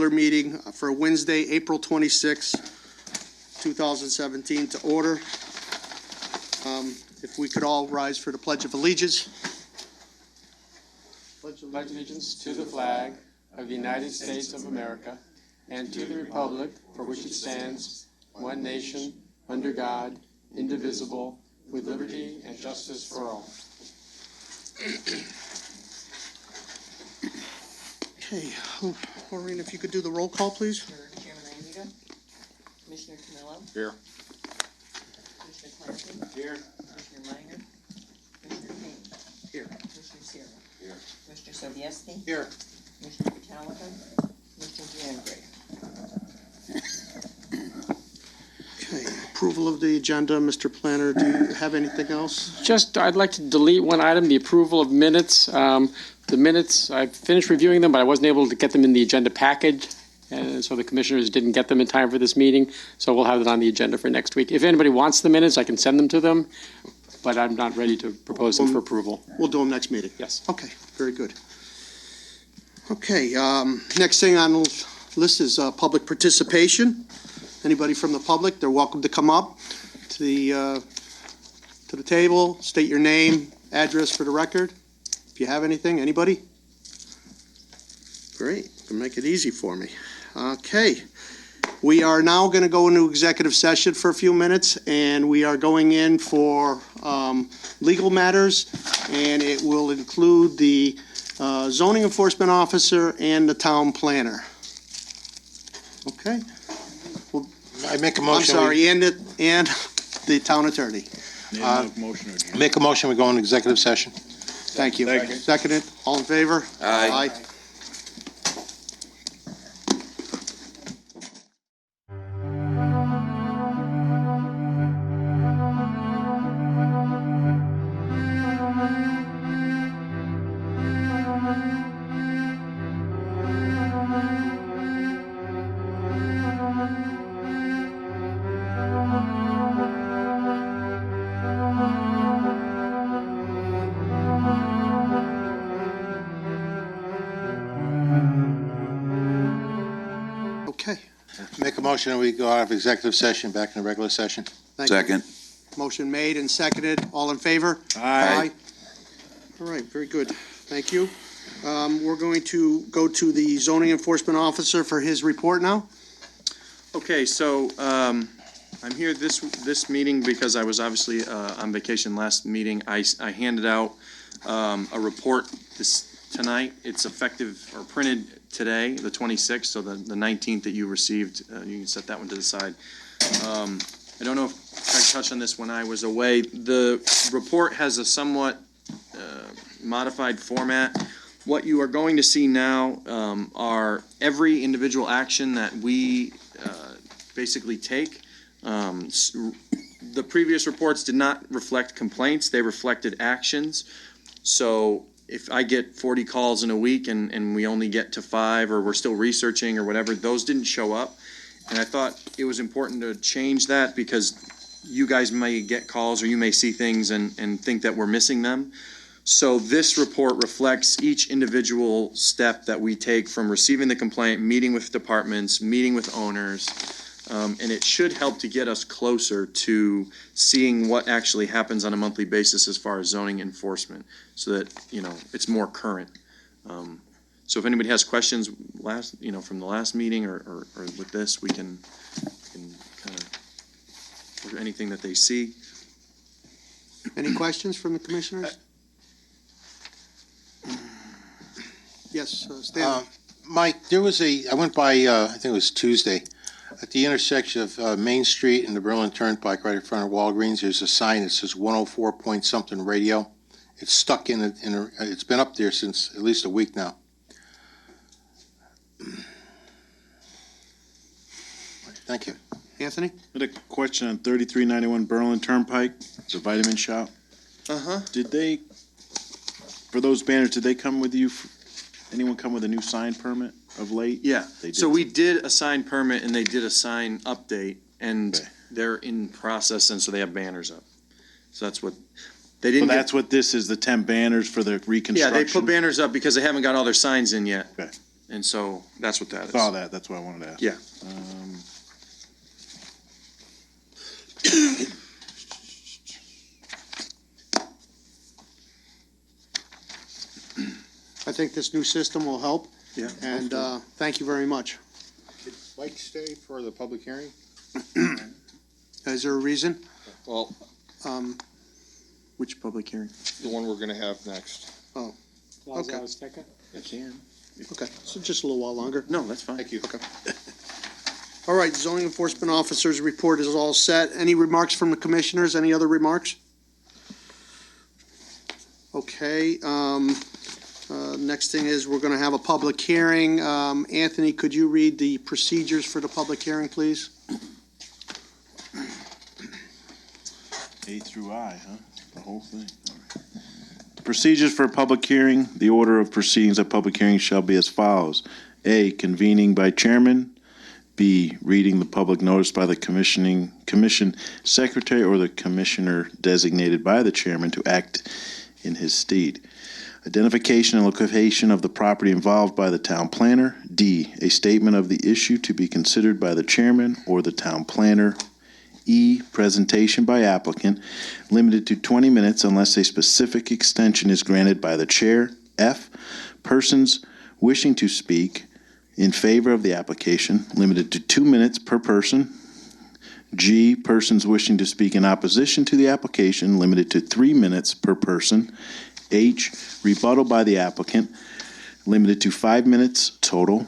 regular meeting for Wednesday, April 26, 2017 to order. If we could all rise for the Pledge of Allegiance. Pledge allegiance to the flag of the United States of America and to the republic for which it stands, one nation, under God, indivisible, with liberty and justice for all. Okay, Maureen, if you could do the roll call, please. Sure. Chairman Iannetta, Commissioner Camillo, Here. Commissioner Clancy, Here. Commissioner Minor, Commissioner Payne, Here. Commissioner Sierra, Here. Commissioner Sobieski, Here. Commissioner Vitalica, Commissioner Giangre. Okay, approval of the agenda. Mr. Planner, do you have anything else? Just, I'd like to delete one item, the approval of minutes. The minutes, I finished reviewing them, but I wasn't able to get them in the agenda package, and so the commissioners didn't get them in time for this meeting, so we'll have it on the agenda for next week. If anybody wants the minutes, I can send them to them, but I'm not ready to propose them for approval. We'll do them next meeting. Yes. Okay, very good. Okay, next thing on the list is public participation. Anybody from the public, they're welcome to come up to the table, state your name, address for the record. If you have anything, anybody? Great, can make it easy for me. Okay, we are now going to go into executive session for a few minutes, and we are going in for legal matters, and it will include the zoning enforcement officer and the town planner. Okay? I make a I'm motion. sorry, and the town attorney. Make a motion, we go into executive session. Thank you. Seconded, all in favor? Aye. Okay, Make a motion, we go out of executive session, back in the regular session. thank you. Second. Motion made and seconded, all in favor? Aye. All right, very good, thank you. We're going to go to the zoning enforcement officer for his report now. Okay, so I'm here this meeting because I was obviously on vacation last meeting. I handed out a report tonight. It's effective or printed today, the 26th, so the 19th that you received, you can set that one to the side. I don't know if I touched on this when I was away. The report has a somewhat modified format. What you are going to see now are every individual action that we basically take. The previous reports did not reflect complaints, they reflected actions. So if I get 40 calls in a week and we only get to 5, or we're still researching or whatever, those didn't show up. And I thought it was important to change that because you guys may get calls or you may see things and think that we're missing them. So this report reflects each individual step that we take from receiving the complaint, meeting with departments, meeting with owners, and it should help to get us closer to seeing what actually happens on a monthly basis as far as zoning enforcement, so that, it's more current. So if anybody has questions from the last meeting or with this, we can kind of, or anything that they see. Any questions from the commissioners? Yes, Stan. Mike, I went by, I think it was Tuesday, at the intersection of Main Street and the Berlin Turnpike, right in front of Walgreens, there's a sign that says 104 point something radio. It's stuck it's been up there since at least a week now. Thank you. Anthony? I had a question on 3391 Berlin Turnpike. It's a vitamin shop. Uh-huh. For those banners, did they come with you? Anyone come with a new sign permit of late? Yeah, They did. so we did a sign permit and they did a sign update, and Okay. they're in process, and so they have banners up. So that's what, they So didn't that's what this is, the 10 banners for the yeah, reconstruction? they put banners up because they haven't got all their signs in yet. Okay. And so that's what that is. Saw that, that's what I wanted to ask. Yeah. I think this new system will help, Yeah. and thank you very much. Did Mike stay for the public hearing? Is there a reason? Well, Which public hearing? the one we're gonna have next. Okay. I can. Okay, so just a little while longer. No, that's fine. Thank you. All right, zoning enforcement officer's report is all set. Any remarks from the commissioners? Any other remarks? Okay, next thing is we're gonna have a public hearing. Anthony, could you read the procedures for the public hearing, please? A through I, huh? The whole thing. All right. Procedures for a public hearing. The order of proceedings at public hearing shall be as follows. A, convening by chairman. B, reading the public notice by the commission secretary or the commissioner designated by the chairman to act in his stead. Identification and location of the property involved by the town planner. D, a statement of the issue to be considered by the chairman or the town planner. E, presentation by applicant, limited to 20 minutes unless a specific extension is granted by the chair. F, persons wishing to speak in favor of the application, limited to 2 minutes per person. G, persons wishing to speak in opposition to the application, limited to 3 minutes per person. H, rebuttal by the applicant, limited to 5 minutes total.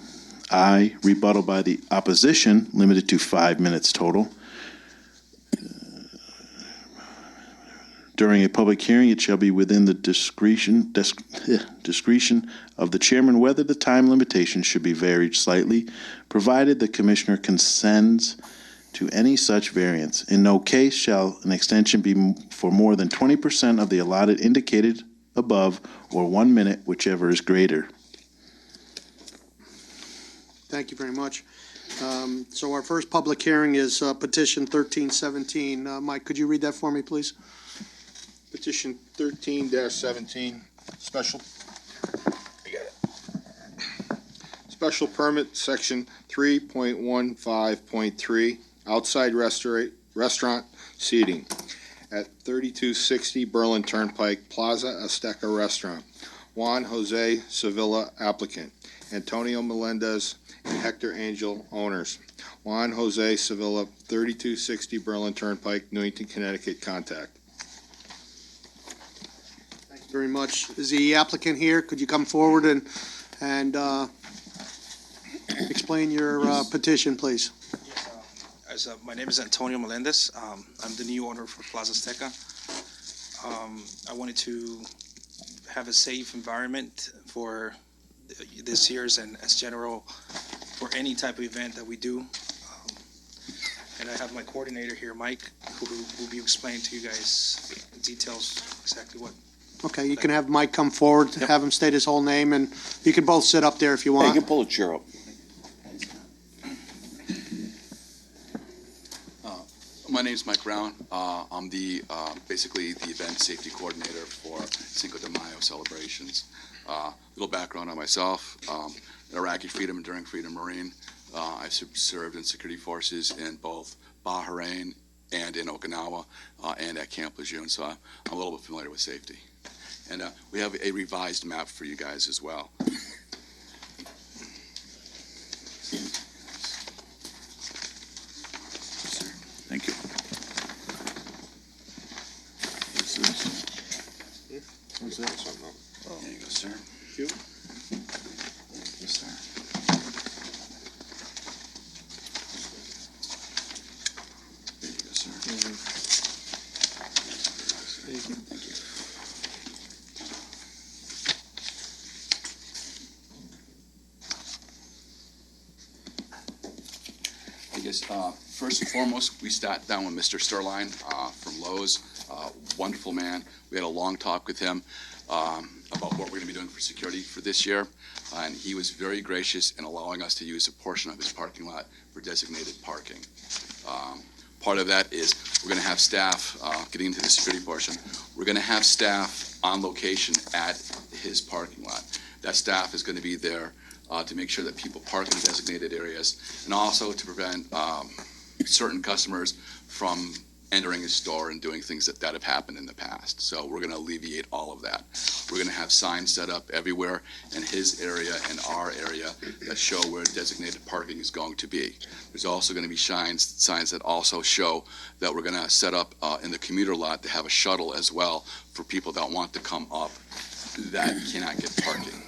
I, rebuttal by the opposition, limited to 5 minutes total. During a public hearing, it shall be within the discretion of the chairman whether the time limitation should be varied slightly, provided the commissioner consents to any such variance. In no case shall an extension be for more than 20% of the allotted indicated above, or 1 minute, whichever is greater. Thank you very much. So our first public hearing is petition 1317. Mike, could you read that for me, please? Petition 13-17, special. I got it. Special permit, section 3.15.3, outside restaurant seating at 3260 Berlin Turnpike Plaza Azteca Restaurant. Juan Jose Sevilla applicant. Antonio Melendez and Hector Angel owners. Juan Jose Sevilla, 3260 Berlin Turnpike, Newington, Connecticut. Contact. Thank you very much. Is the applicant here? Could you come forward and explain your petition, please? My name is Antonio Melendez. I'm the new owner for Plaza Azteca. I wanted to have a safe environment for this year's and as general for any type of event that we do. And I have my coordinator here, Mike, who will be explaining to you guys details exactly what. Okay, you can have Mike come forward, have him state his whole name, and you can both sit up there if you Hey, you want. can pull a chair up. My name's Mike Brown. I'm basically the event safety coordinator for Cinco de Mayo celebrations. Little background on myself. In Iraqi Freedom and during Freedom Marine, I served in security forces in both Bahrain and in Okinawa and at Camp Lejeune, so I'm a little bit familiar with safety. And we have a revised map for you guys as well. Thank you. What's that? There you go, sir. Thank you. Yes, sir. There you go, sir. Thank you. I guess first and foremost, we sat down with Mr. Sterline from Lowe's. Wonderful man. We had a long talk with him about what we're going to be doing for security for this year, and he was very gracious in allowing us to use a portion of his parking lot for designated parking. Part of that is we're going to have staff, getting into the security portion, we're going to have staff on location at his parking lot. That staff is going to be there to make sure that people park in designated areas, and also to prevent certain customers from entering a store and doing things that have happened in the past. So we're going to alleviate all of that. We're going to have signs set up everywhere in his area and our area that show where designated parking is going to be. There's also going to be signs that also show that we're going to set up in the commuter lot to have a shuttle as well for people that want to come up that cannot get parking.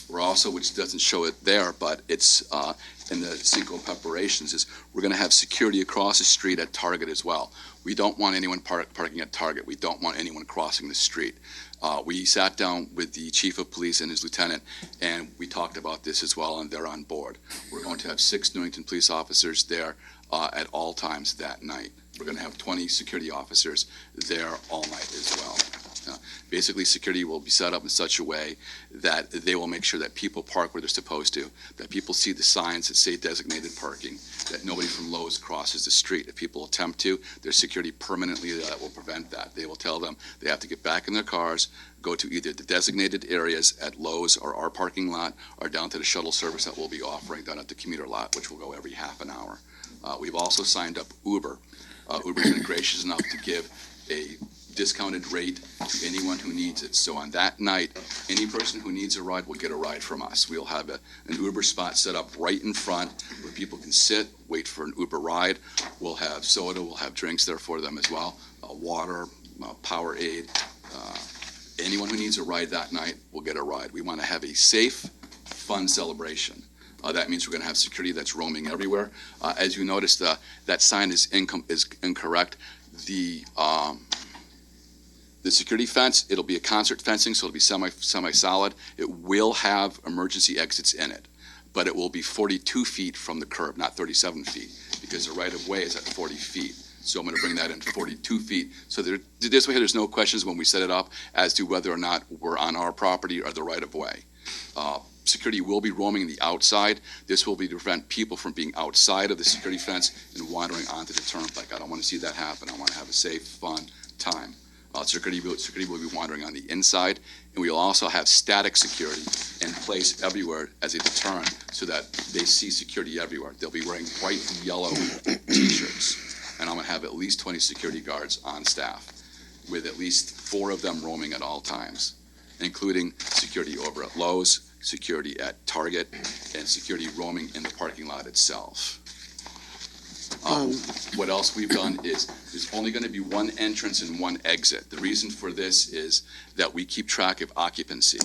We're also, which doesn't show it there, but it's in the Cinco preparations, is we're going to have security across the street at Target as well. We don't want anyone parking at Target. We don't want anyone crossing the street. We sat down with the chief of police and his lieutenant, and we talked about this as well, and they're on board. We're going to have 6 Newington police officers there at all times that night. We're going to have 20 security officers there all night as well. Basically, security will be set up in such a way that they will make sure that people park where they're supposed to, that people see the signs that say designated parking, that nobody from Lowe's crosses the street. If people attempt to, there's security permanently that will prevent that. They will tell them they have to get back in their cars, go to either the designated areas at Lowe's or our parking lot, or down to the shuttle service that we'll be offering down at the commuter lot, which will go every half an hour. We've also signed up Uber. Uber's been gracious enough to give a discounted rate to anyone who needs it. So on that night, any person who needs a ride will get a ride from us. We'll have an Uber spot set up right in front where people can sit, wait for an Uber ride. We'll have soda, we'll have drinks there for them as well, water, Powerade. Anyone who needs a ride that night will get a ride. We want to have a safe, fun celebration. That means we're going to have security that's roaming everywhere. As you noticed, that sign is incorrect. The security fence, it'll be a concert fencing, so it'll be semi-solid. It will have emergency exits in it, but it will be 42 feet from the curb, not 37 feet, because the right-of-way is at 40 feet. So I'm going to bring that in 42 feet. So this way there's no questions when we set it up as to whether or not we're on our property or the right-of-way. Security will be roaming the outside. This will be to prevent people from being outside of the security fence and wandering onto the turnpike. I don't want to see that happen. I want to have a safe, fun time. Security will be wandering on the inside, and we will also have static security in place everywhere as a deterrent so that they see security everywhere. They'll be wearing white and yellow T-shirts, and I'm going to have at least 20 security guards on staff with at least 4 of them roaming at all times, including security over at Lowe's, security at Target, and security roaming in the parking lot itself. What else we've done is there's only going to be one entrance and one exit. The reason for this is that we keep track of occupancy.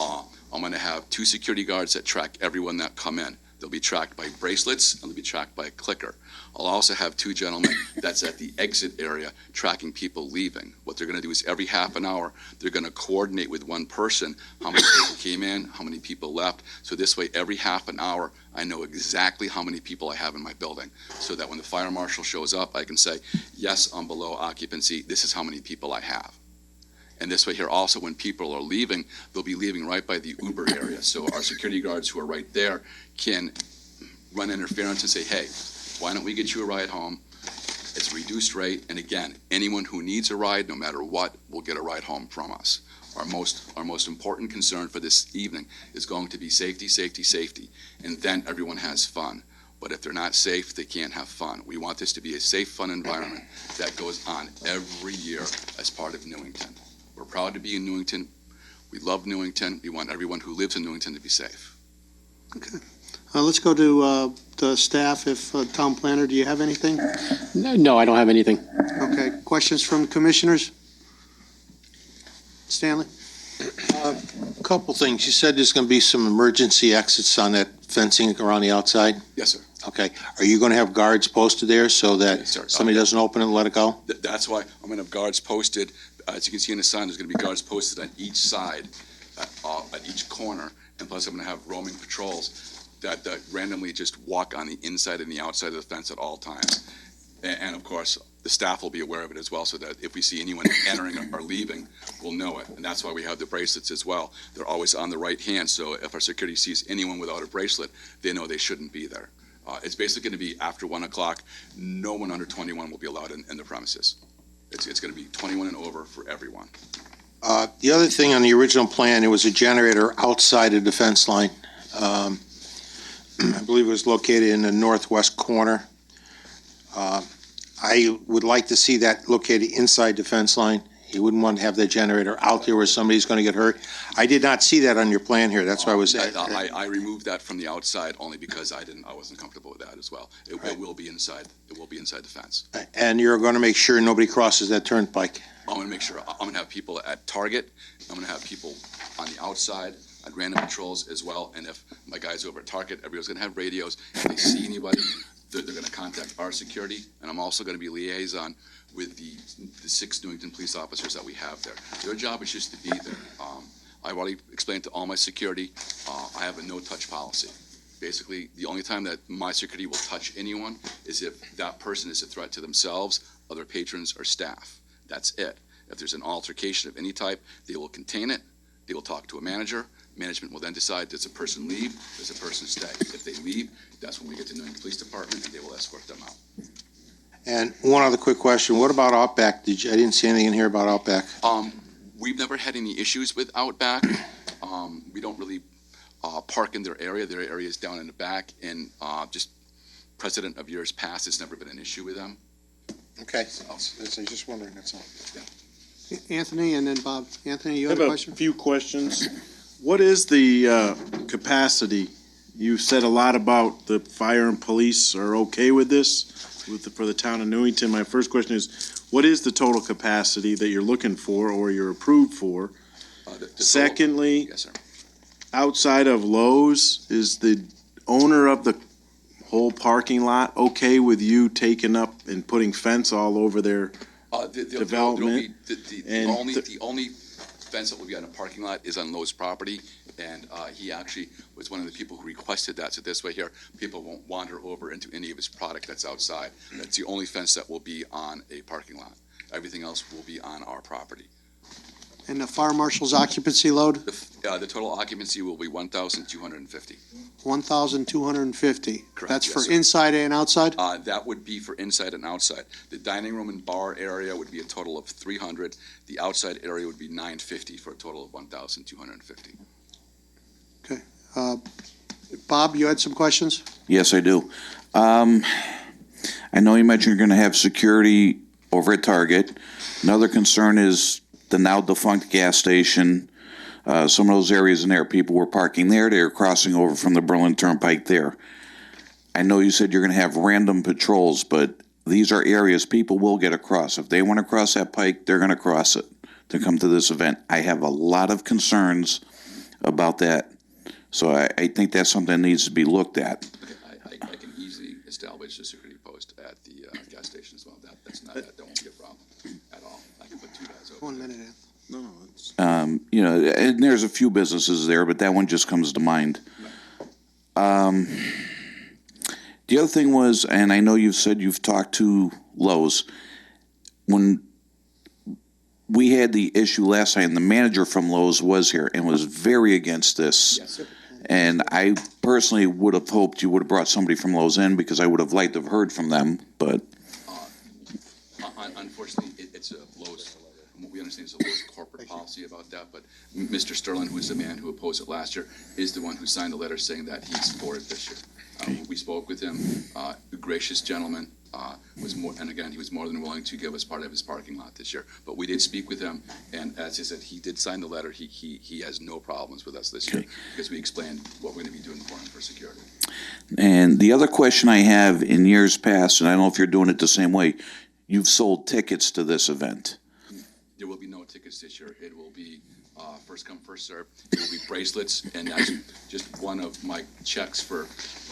I'm going to have 2 security guards that track everyone that come in. They'll be tracked by bracelets and they'll be tracked by a clicker. I'll also have 2 gentlemen that's at the exit area tracking people leaving. What they're going to do is every half an hour, they're going to coordinate with one person how many people came in, how many people left. So this way, every half an hour, I know exactly how many people I have in my building. So that when the fire marshal shows up, I can say, yes, I'm below occupancy. This is how many people I have. And this way here also, when people are leaving, they'll be leaving right by the Uber area. So our security guards who are right there can run interference and say, hey, why don't we get you a ride home? It's a reduced rate. And again, anyone who needs a ride, no matter what, will get a ride home from us. Our most important concern for this evening is going to be safety, safety, safety. And then everyone has fun. But if they're not safe, they can't have fun. We want this to be a safe, fun environment that goes on every year as part of Newington. We're proud to be in Newington. We love Newington. We want everyone who lives in Newington to be safe. Okay. Let's go to the staff. If Town Planner, do you have anything? No, I don't have anything. Okay. Questions from commissioners? Stanley? Couple things. You said there's going to be some emergency exits on that fencing around the outside? Yes, sir. Okay. Are you going to have guards posted there so that Yes, sir. somebody doesn't open it and let it go? That's why I'm going to have guards posted. As you can see in the sign, there's going to be guards posted on each side, at each corner. And plus, I'm going to have roaming patrols that randomly just walk on the inside and the outside of the fence at all times. And of course, the staff will be aware of it as well, so that if we see anyone entering or leaving, we'll know it. And that's why we have the bracelets as well. They're always on the right hand, so if our security sees anyone without a bracelet, they know they shouldn't be there. It's basically going to be after 1 o'clock. No one under 21 will be allowed in the premises. It's going to be 21 and over for everyone. The other thing on the original plan, there was a generator outside of the fence line. I believe it was located in the northwest corner. I would like to see that located inside the fence line. You wouldn't want to have that generator out there where somebody's going to get hurt. I did not see that on your plan here. That's why I was. I removed that from the outside only because I wasn't comfortable with that as well. It will be inside. It will be inside the fence. And you're going to make sure nobody crosses that turnpike. I'm going to make sure. I'm going to have people at Target. I'm going to have people on the outside at random patrols as well. And if my guys over at Target, everybody's going to have radios. If they see anybody, they're going to contact our security. And I'm also going to be liaison with the 6 Newington police officers that we have there. Their job is just to be there. I've already explained to all my security, I have a no-touch policy. Basically, the only time that my security will touch anyone is if that person is a threat to themselves, other patrons, or staff. That's it. If there's an altercation of any type, they will contain it. They will talk to a manager. Management will then decide, does a person leave? Does a person stay? If they leave, that's when we get to Newington Police Department, and they will escort them out. And one other quick question. What about Outback? I didn't see anything in here about Outback. We've never had any issues with Outback. We don't really park in their area. Their area is down in the back, and just precedent of years past, it's never been an issue with them. Okay. I was just wondering, that's all. Anthony, and then Bob. Anthony, you I had have a a question? few questions. What is the capacity? You said a lot about the fire and police are okay with this for the town of Newington. My first question is, what is the total capacity that you're looking for or you're approved for? Secondly, Yes, sir. outside of Lowe's, is the owner of the whole parking lot okay with you taking up and putting fence all over their development? The only fence that will be on the parking lot is on Lowe's property, and he actually was one of the people who requested that. So this way here, people won't wander over into any of his product that's outside. That's the only fence that will be on a parking lot. Everything else will be on our property. And the fire marshal's occupancy load? The total occupancy will be 1,250. 1,250. Correct, That's yes, for sir. inside and outside? That would be for inside and outside. The dining room and bar area would be a total of 300. The outside area would be 950 for a total of 1,250. Bob, you had some questions? Yes, I do. I know you mentioned you're going to have security over at Target. Another concern is the now defunct gas station. Some of those areas in there, people were parking there. They were crossing over from the Berlin Turnpike there. I know you said you're going to have random patrols, but these are areas people will get across. If they want to cross that pike, they're going to cross it to come to this event. I have a lot of concerns about that. So I think that's something that needs to be looked at. Okay, I can easily establish a security post at the gas station as well. That won't be a problem at all. I can put 2 guys over 1 there. minute, Anthony. No, it's. And there's a few businesses there, but that one just comes to mind. The other thing was, and I know you've said you've talked to Lowe's. When we had the issue last time, the manager from Lowe's was here and was very against this. Yes. And I personally would have hoped you would have brought somebody from Lowe's in because I would have liked to have heard from them, but. Unfortunately, it's a Lowe's, from what we understand, it's a Lowe's corporate policy about that, but Mr. Sterling, who is the man who opposed it last year, is the one who signed the letter saying that he's for it this year. We spoke with him, a gracious gentleman, he was more than willing to give us part of his parking lot this year. But we did speak with him, and as I said, he did sign the letter. He has no problems with us this year because we explained what we're going to be doing for him for security. And the other question I have in years past, and I don't know if you're doing it the same way, you've sold tickets to this event. There will be no tickets this year. It will be first come, first serve. It will be bracelets, and that's just one of my checks for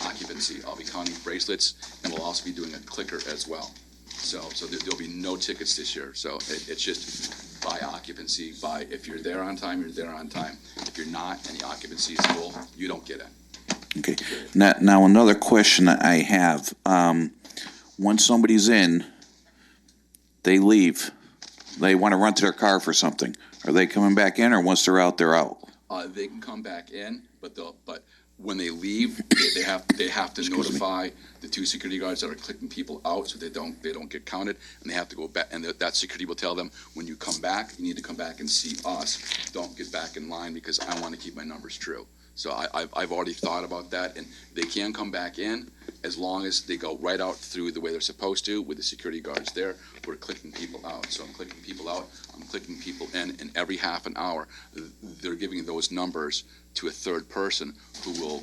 occupancy. I'll be counting bracelets, and we'll also be doing a clicker as well. So there'll be no tickets this year. So it's just by occupancy. If you're there on time, you're there on time. If you're not, and the occupancy is full, you don't get in. Okay. Now another question that I have. Once somebody's in, they leave. They want to run to their car for something. Are they coming back in, or once they're out, they're out? They can come back in, but when they leave, they have to notify the 2 security guards that are clicking people out so they don't get counted, and they have to go back. And that security will tell them, when you come back, you need to come back and see us. Don't get back in line because I want to keep my numbers true. So I've already thought about that, and they can come back in as long as they go right out through the way they're supposed to with the security guards there. We're clicking people out. So I'm clicking people out, I'm clicking people in, and every half an hour, they're giving those numbers to a third person who will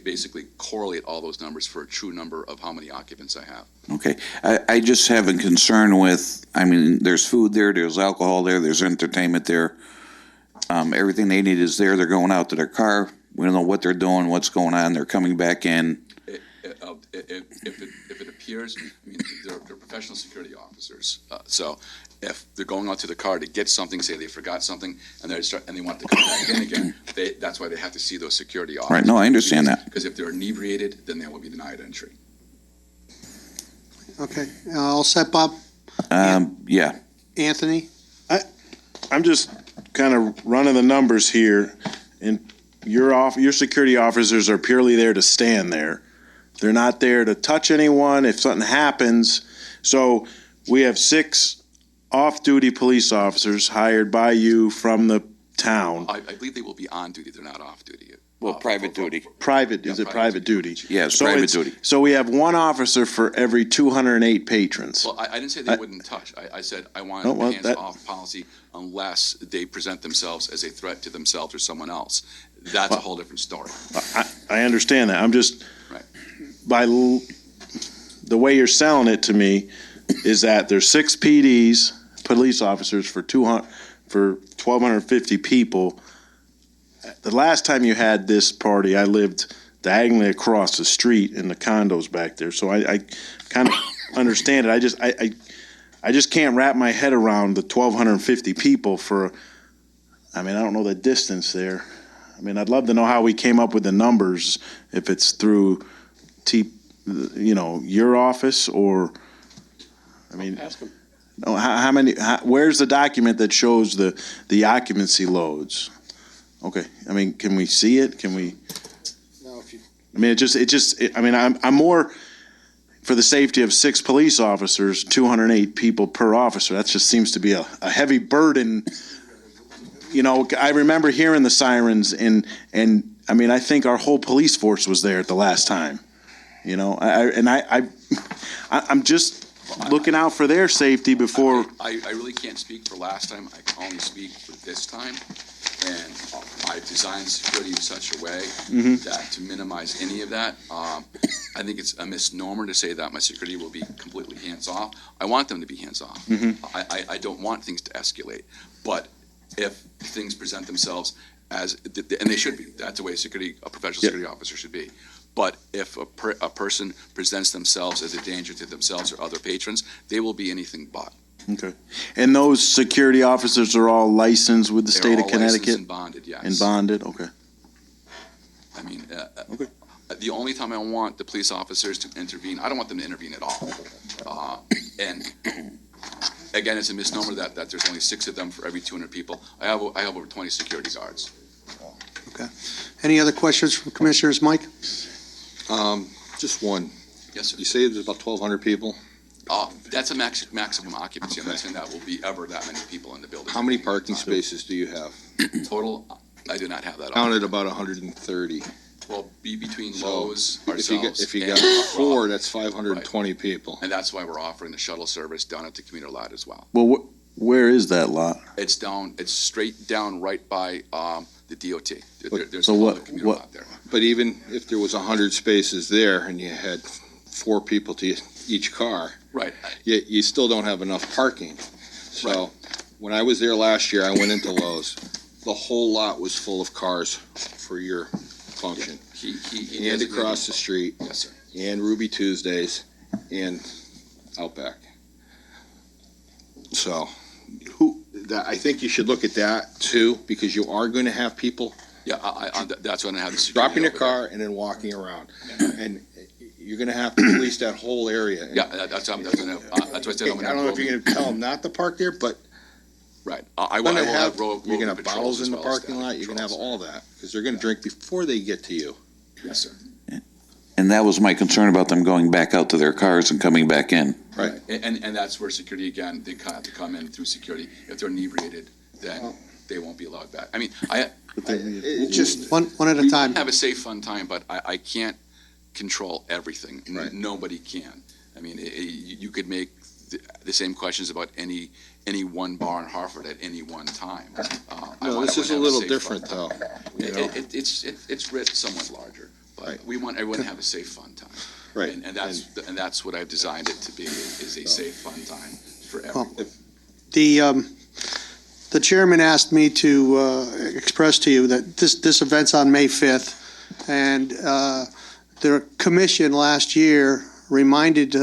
basically correlate all those numbers for a true number of how many occupants I have. Okay, I just have a concern with, I mean, there's food there, there's alcohol there, there's entertainment there. Everything they need is there, they're going out to their car, we don't know what they're doing, what's going on, they're coming back in. If it appears, I mean, they're professional security officers. So if they're going out to the car to get something, say they forgot something, and they want to come back in again, that's why they have to see those security officers. Right, no, I understand that. Because if they're inebriated, then they will be denied entry. Okay, all set, Bob? Yeah, Anthony? I'm just kind of running the numbers here, and your security officers are purely there to stand there. They're not there to touch anyone if something happens. So we have 6 off-duty police officers hired by you from the town. I believe they will be on duty, they're not off duty. well, private duty. Private, is it private duty? Yes, So private it's- duty. So we have one officer for every 208 patrons. Well, I didn't say they wouldn't touch. I said I want Oh, a well, hands-off policy unless they present themselves as a threat to themselves or someone else. That's a whole different story. I understand that. I'm just, Right. the way you're selling it to me is that there's 6 PDs, police officers for 1,250 people. The last time you had this party, I lived diagonally across the street in the condos back there, so I kind of understand it. I just can't wrap my head around the 1,250 people for, I mean, I don't know the distance there. I mean, I'd love to know how we came up with the numbers, if it's through your office or, I mean, Ask them. no, how many, where's the document that shows the occupancy loads? Okay, I mean, can we see it? Can we? No, if you. I mean, I'm more for the safety of 6 police officers, 208 people per officer. That just seems to be a heavy burden. You know, I remember hearing the sirens and I mean, I think our whole police force was there at the last time. You know, I'm just looking out for their safety before. I really can't speak for last time. I can only speak for this time. And I've designed security in such a way that to minimize any of that, I think it's a misnomer to say that my security will be completely hands-off. I want them to be hands-off. I don't want things to escalate. But if things present themselves as, and they should be, that's the way a professional security officer should be. But if a person presents themselves as a danger to themselves or other patrons, they will be anything but. Okay. And those security officers are all licensed with the They're state of all licensed Connecticut? and bonded, yes. And bonded, okay. I mean, Okay. the only time I want the police officers to intervene, I don't want them to intervene at all. And again, it's a misnomer that there's only 6 of them for every 200 people. I have over 20 security guards. Okay. Any other questions from commissioners? Mike? Just one. Yes, sir. You say there's about 1,200 people? That's a maximum occupancy. I'm not saying that will be ever that many people in the building. How many parking spaces do you have? Total? I do not have that. Counted about 130. Well, be between So, Lowe's, If you ourselves. got and 4, that's 520 people. And that's why we're offering the shuttle service down at the commuter lot as well. Well, where is that lot? It's straight down right by the DOT. There's So a what- commuter lot there. But even if there was 100 spaces there and you had 4 people to each car, Right. you still don't have enough parking. So when I was there last year, I went into Lowe's. The whole lot was full of cars for your function. He And designated- across the street, Yes, sir. and Ruby Tuesdays, and Outback. So, I think you should look at that too, because you are going to have people Yeah, that's when I have the security. dropping their over there. car and then walking around. And you're going to have to police that whole area. Yeah, that's what I said. I'm I don't know if you're going to tell them not to park there, but Right. I you're will going to have have, road you're going to have patrols bottles as in the well as parking static lot, you're going to have patrols. all that, because they're going to drink before they get to you. Yes, sir. And that was my concern about them going back out to their cars and coming back in. Right. And that's where security, again, they have to come in through security. If they're inebriated, then they won't be allowed back. I mean, Just one at a we time. have a safe, fun time, but I can't control everything. Right. Nobody can. I mean, you could make the same questions about any one bar in Hartford at any one time. No, this is a little different though. You know? It's writ somewhat larger, but Right. we want everyone to have a safe, fun time. Right. And that's what I've designed it to be, is a safe, fun time for everyone. The chairman asked me to express to you that this event's on May 5th, and the commission last year reminded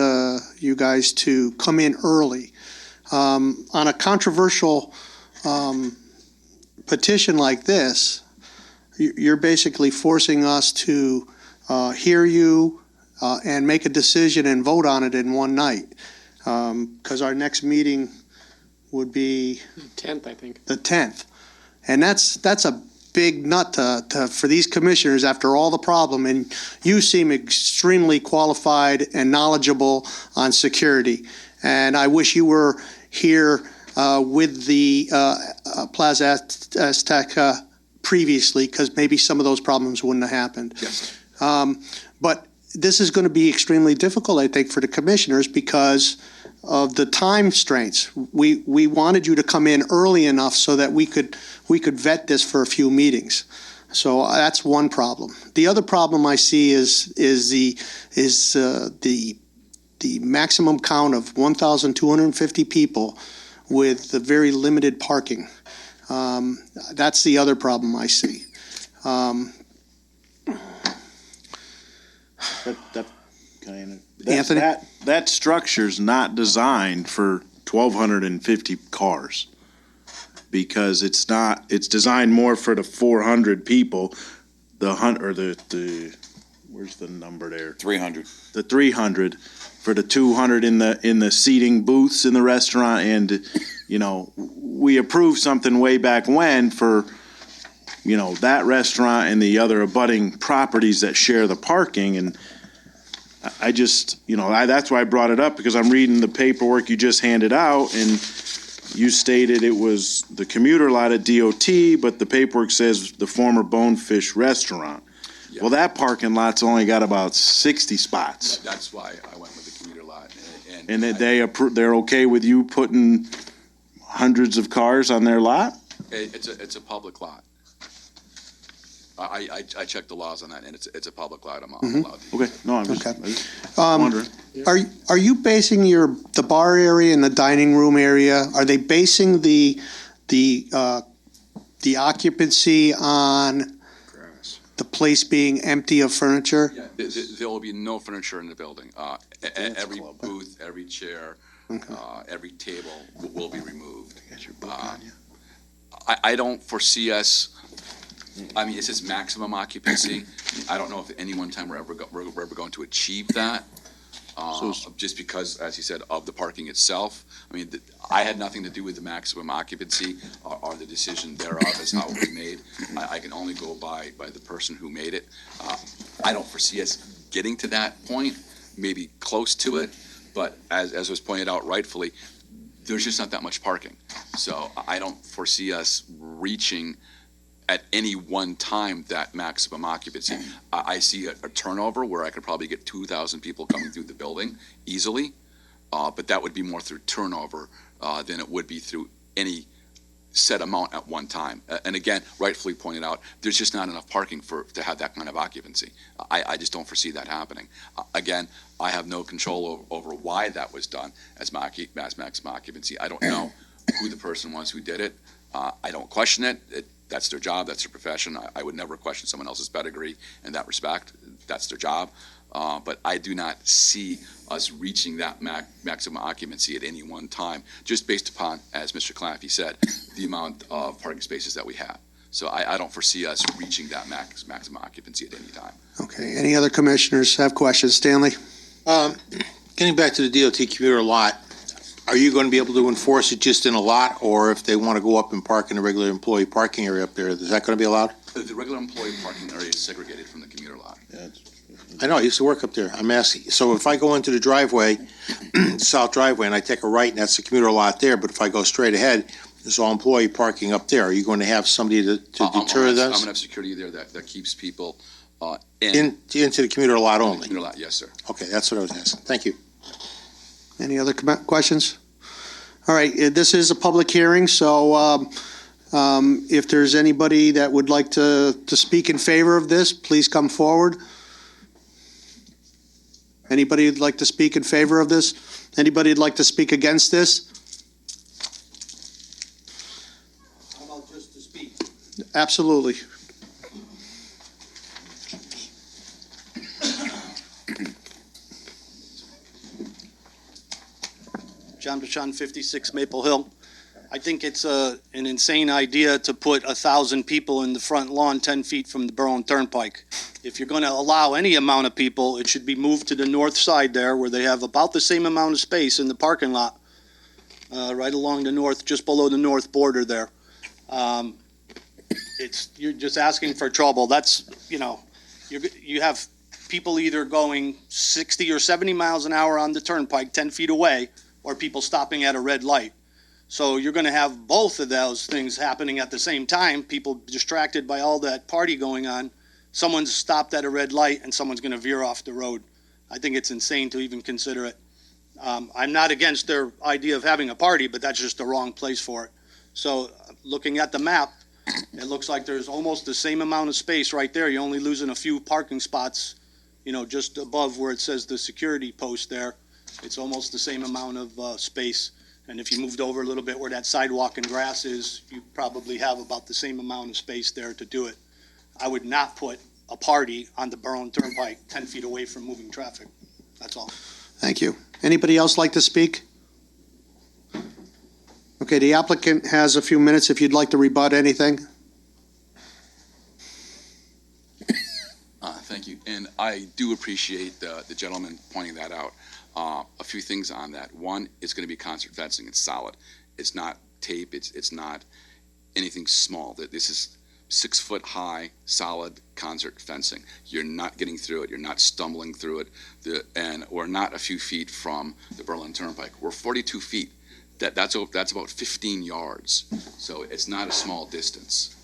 you guys to come in early. On a controversial petition like this, you're basically forcing us to hear you and make a decision and vote on it in one night, because our next meeting would be 10th, I think. the 10th. And that's a big nut for these commissioners after all the problem. And you seem extremely qualified and knowledgeable on security. And I wish you were here with the Plaza Azteca previously, because maybe some of those problems wouldn't have happened. Yes. But this is going to be extremely difficult, I think, for the commissioners because of the time strains. We wanted you to come in early enough so that we could vet this for a few meetings. So that's one problem. The other problem I see is the maximum count of 1,250 people with the very limited parking. That's the other problem I see. Anthony? That structure's not designed for 1,250 cars because it's designed more for the 400 people, where's the number there? 300. The 300 for the 200 in the seating booths in the restaurant. And, we approved something way back when for, that restaurant and the other abutting properties that share the parking. And I just, that's why I brought it up, because I'm reading the paperwork you just handed out, and you stated it was the commuter lot at DOT, but the paperwork says the former Bonefish Restaurant. Yeah. Well, that parking lot's only got about 60 spots. That's why I went with the commuter lot. And they're okay with you putting hundreds of cars on their lot? It's a public lot. I checked the laws on that, and it's a public lot. I'm allowed to. Okay, no, I'm just, Okay. I just wondering. Are you basing the bar area and the dining room area, are they basing the occupancy on the place being empty of furniture? Yeah, there will be no furniture in the building. Every booth, every chair, every table will be removed. I don't foresee us. I mean, it says maximum occupancy. I don't know if at any one time we're ever going to achieve that. Just because, as you said, of the parking itself. I mean, I had nothing to do with the maximum occupancy or the decision thereof as how it was made. I can only go by the person who made it. I don't foresee us getting to that point, maybe close to it, but as was pointed out rightfully, there's just not that much parking. So I don't foresee us reaching at any one time that maximum occupancy. I see a turnover where I could probably get 2,000 people coming through the building easily, but that would be more through turnover than it would be through any set amount at one time. And again, rightfully pointed out, there's just not enough parking to have that kind of occupancy. I just don't foresee that happening. Again, I have no control over why that was done as maximum occupancy. I don't know who the person was who did it. I don't question it. That's their job. That's their profession. I would never question someone else's pedigree in that respect. That's their job. But I do not see us reaching that maximum occupancy at any one time, just based upon, as Mr. Claffey said, the amount of parking spaces that we have. So I don't foresee us reaching that maximum occupancy at any time. Okay, any other commissioners have questions? Stanley? Getting back to the DOT commuter lot, are you going to be able to enforce it just in a lot, or if they want to go up and park in the regular employee parking area up there, is that going to be allowed? The regular employee parking area is segregated from the commuter lot. I know, I used to work up there. I'm asking, so if I go into the driveway, south driveway, and I take a right, and that's the commuter lot there, but if I go straight ahead, There's all employee parking up there. Are you going to have somebody to deter I'm those? gonna have security there that keeps people, Into the commuter lot only? Yes, sir. Okay, that's what I was asking. Thank you. Any other questions? All right, this is a public hearing, so if there's anybody that would like to speak in favor of this, please come forward. Anybody who'd like to speak in favor of this? Anybody who'd like to speak against this? How about just to speak? Absolutely. John Bashan, 56 Maple Hill. I think it's an insane idea to put 1,000 people in the front lawn 10 feet from the Berlin Turnpike. If you're going to allow any amount of people, it should be moved to the north side there where they have about the same amount of space in the parking lot, right along the north, just below the north border there. You're just asking for trouble. That's, you have people either going 60 or 70 miles an hour on the turnpike 10 feet away, or people stopping at a red light. So you're going to have both of those things happening at the same time, people distracted by all that party going on. Someone's stopped at a red light and someone's going to veer off the road. I think it's insane to even consider it. I'm not against their idea of having a party, but that's just the wrong place for it. So looking at the map, it looks like there's almost the same amount of space right there. You're only losing a few parking spots, just above where it says the security post there. It's almost the same amount of space. And if you moved over a little bit where that sidewalk and grass is, you probably have about the same amount of space there to do it. I would not put a party on the Berlin Turnpike 10 feet away from moving traffic. That's all. Thank you. Anybody else like to speak? Okay, the applicant has a few minutes if you'd like to rebut anything. Thank you, and I do appreciate the gentleman pointing that out. A few things on that. One, it's going to be concert fencing. It's solid. It's not tape. It's not anything small. This is 6 foot high, solid concert fencing. You're not getting through it. You're not stumbling through it. And we're not a few feet from the Berlin Turnpike. We're 42 feet. That's about 15 yards. So it's not a small distance.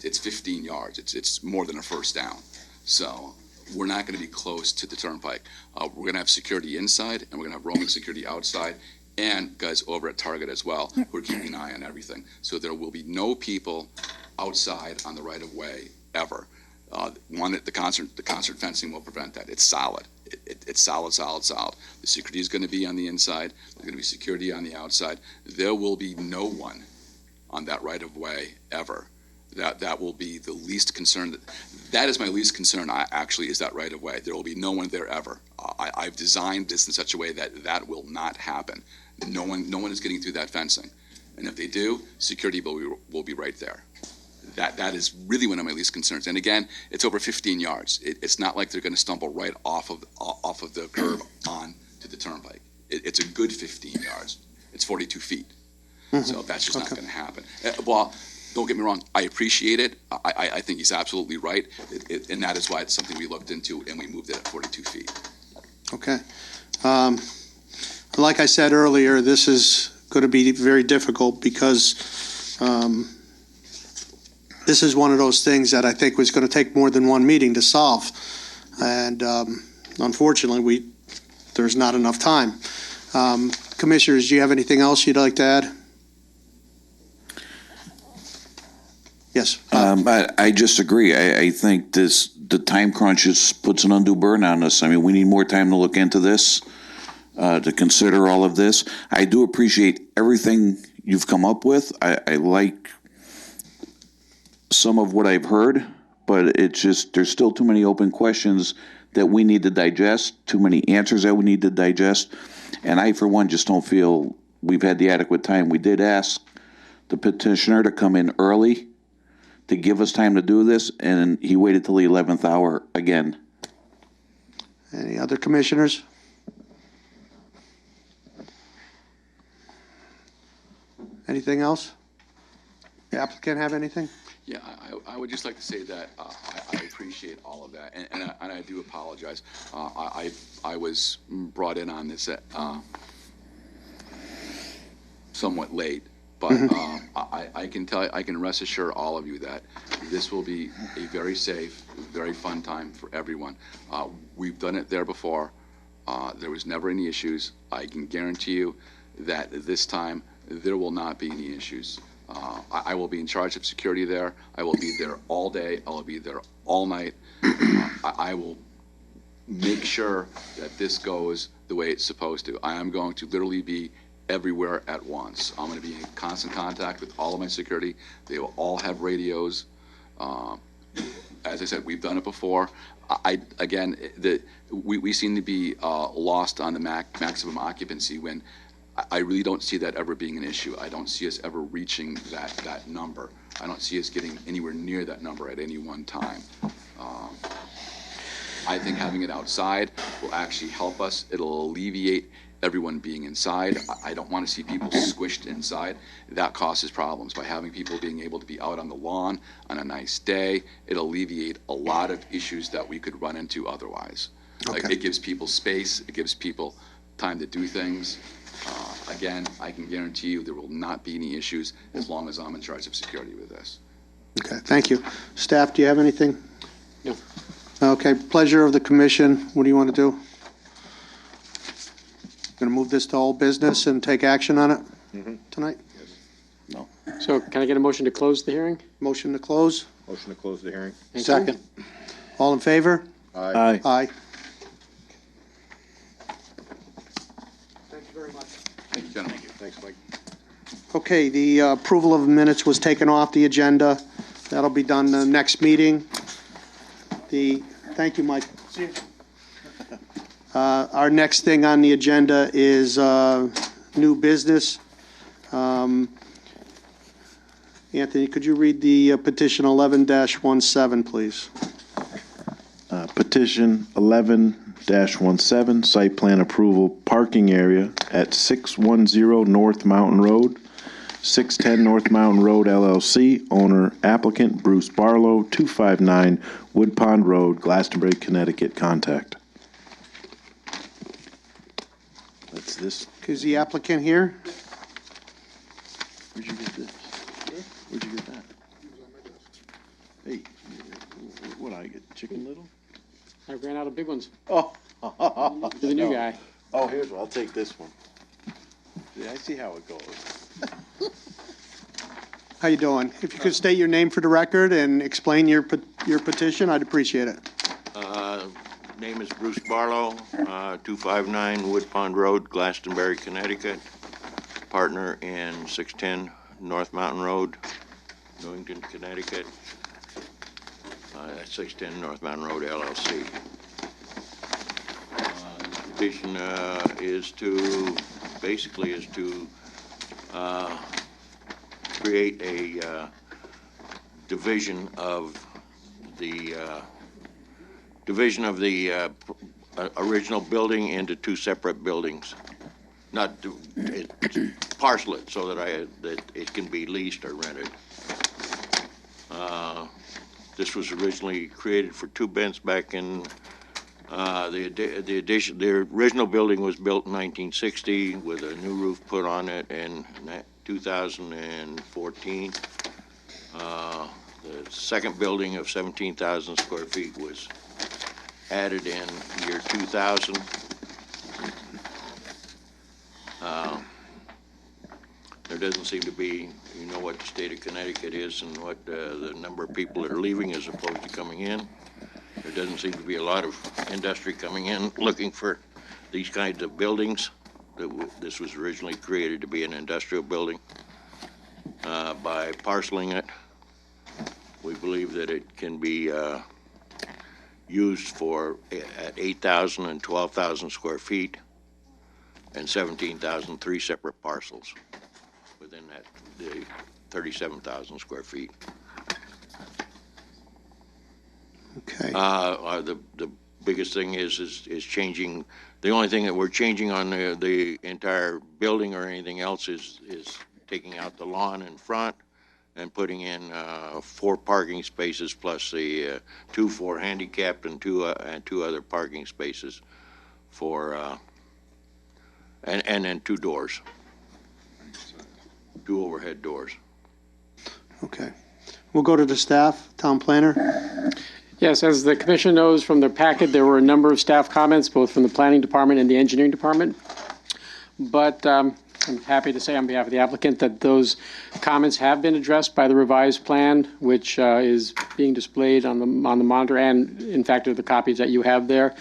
It's 15 yards. It's more than a first down. So we're not going to be close to the turnpike. We're going to have security inside, and we're going to have roaming security outside, and guys over at Target as well, who are keeping an eye on everything. So there will be no people outside on the right of way ever. The concert fencing will prevent that. It's solid. It's solid. The security is going to be on the inside. There's going to be security on the outside. There will be no one on that right of way ever. That will be the least concern. That is my least concern, actually, is that right of way. There will be no one there ever. I've designed this in such a way that will not happen. No one is getting through that fencing. And if they do, security will be right there. That is really one of my least concerns. And again, it's over 15 yards. It's not like they're going to stumble right off of the curb on to the turnpike. It's a good 15 yards. It's 42 feet. So that's just not going to happen. Well, don't get me wrong. I appreciate it. I think he's absolutely right. And that is why it's something we looked into, and we moved it at 42 feet. Okay. Like I said earlier, this is going to be very difficult because this is one of those things that I think was going to take more than one meeting to solve. And unfortunately, there's not enough time. Commissioners, do you have anything else you'd like to add? Yes. I just agree. I think the time crunch puts an undue burden on us. I mean, we need more time to look into this, to consider all of this. I do appreciate everything you've come up with. I like some of what I've heard, but it's just there's still too many open questions that we need to digest, too many answers that we need to digest. And I, for one, just don't feel we've had the adequate time. We did ask the petitioner to come in early to give us time to do this, and he waited till the 11th hour again. Any other commissioners? Anything else? The applicant have anything? Yeah, I would just like to say that I appreciate all of that, and I do apologize. I was brought in on this somewhat late, But I can rest assure all of you that this will be a very safe, very fun time for everyone. We've done it there before. There was never any issues. I can guarantee you that this time there will not be any issues. I will be in charge of security there. I will be there all day. I will be there all night. I will make sure that this goes the way it's supposed to. I am going to literally be everywhere at once. I'm going to be in constant contact with all of my security. They will all have radios. As I said, we've done it before. We seem to be lost on the maximum occupancy when I really don't see that ever being an issue. I don't see us ever reaching that number. I don't see us getting anywhere near that number at any one time. I think having it outside will actually help us. It'll alleviate everyone being inside. I don't want to see people squished inside. That causes problems. By having people being able to be out on the lawn on a nice day, it'll alleviate a lot of issues that we could run into otherwise. Okay. Like, it gives people space, it gives people time to do things. Again, I can guarantee you there will not be any issues as long as I'm in charge of security with this. Okay, thank you. Staff, do you have anything? No. Okay, pleasure of the commission. What do you want to do? Going to move this to old business and take action on it tonight? So can I get a motion to close the hearing? Motion to close? Motion to close the hearing. Thank you. All in favor? Aye. Aye. Thank you very much. Thank you, gentlemen. Thanks, Mike. Okay, the approval of minutes was taken off the agenda. That'll be done the next meeting. Thank you, Mike. Our next thing on the agenda is new business. Anthony, could you read the petition 11-17, please? Petition 11-17, site plan approval parking area at 610 North Mountain Road, 610 North Mountain Road LLC, owner applicant Bruce Barlow, 259 Wood Pond Road, Glastonbury, Connecticut. Contact. That's this. Is the applicant here? Where'd you get this? Where'd you get that? Hey, what I get? Chicken Little? I ran out of big ones. Oh. You're the new guy. Oh, here's one. I'll take this one. Yeah, I see how it goes. How you doing? If you could state your name for the record and explain your petition, I'd appreciate it. Name is Bruce Barlow, 259 Wood Pond Road, Glastonbury, Connecticut. Partner in 610 North Mountain Road, Newington, Connecticut. 610 North Mountain Road LLC. The petition is to create a division of the original building into two separate buildings. Not to parcel it so that it can be leased or rented. This was originally created for two bents back in the original building was built in 1960 with a new roof put on it in 2014. The second building of 17,000 square feet was added in year 2000. There doesn't seem to be, you know what the state of Connecticut is and what the number of people that are leaving as opposed to coming in. There doesn't seem to be a lot of industry coming in looking for these kinds of buildings. This was originally created to be an industrial building. By parceling it, we believe that it can be used for at 8,000 and 12,000 square feet and 17,000, three separate parcels within that, the 37,000 square feet. Okay. The biggest thing is changing. The only thing that we're changing on the entire building or anything else is taking out the lawn in front and putting in 4 parking spaces plus the 2 for handicapped and two other parking spaces for and then 2 doors. do overhead doors. Okay. We'll go to the staff, town planner. Yes, as the commission knows from their packet, there were a number of staff comments, both from the planning department and the engineering department. But I'm happy to say on behalf of the applicant that those comments have been addressed by the revised plan, which is being displayed on the monitor, and in fact are the copies that you have there.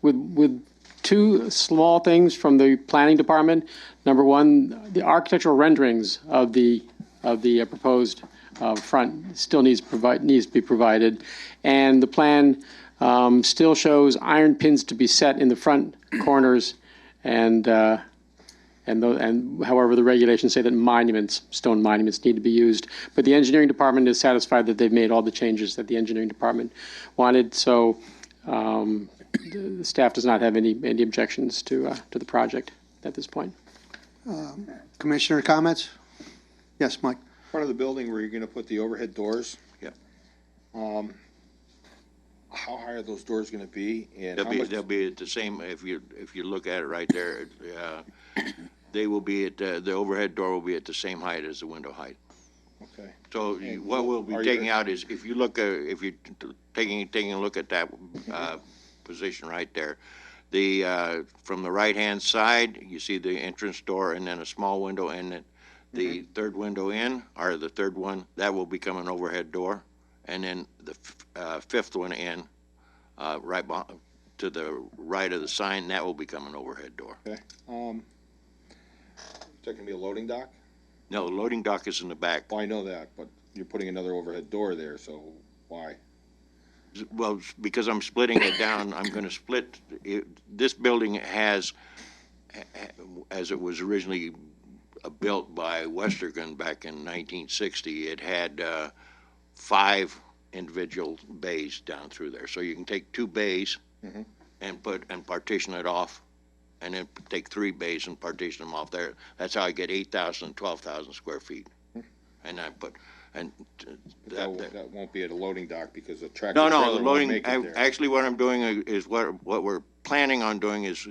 With two small things from the planning department. Number one, the architectural renderings of the proposed front still needs to be provided, and the plan still shows iron pins to be set in the front corners, and however the regulations say that stone monuments need to be used. But the engineering department is satisfied that they've made all the changes that the engineering department wanted. So the staff does not have any objections to the project at this point. Commissioner comments? Yes, Mike. Part of the building where you're gonna put the overhead doors. Yep. How high are those doors gonna be, and how They'll much? be at the same, if you look at it right there, they will be at, the overhead door will be at the same height as the window height. Okay. So And what we'll be are taking you- out is, if you look, if you're taking a look at that position right there, from the right-hand side, you see the entrance door and then a small window, and the third window in, or the third one, that will become an overhead door. And then the fifth one in, to the right of the sign, that will become an overhead door. Okay. Is that gonna be a loading dock? No, the loading dock is in the back. Well, I know that, but you're putting another overhead door there, so why? Well, because I'm splitting it down, I'm gonna split, this building has, as it was originally built by Westergan back in 1960, it had 5 individual bays down through there. So you can take 2 bays and partition it off, and then take 3 bays and partition them off there. That's how I get 8,000, 12,000 square feet. And That won't be at a loading dock because the tractor No, trailer the won't loading, make it there. actually what I'm doing is what we're planning on doing is,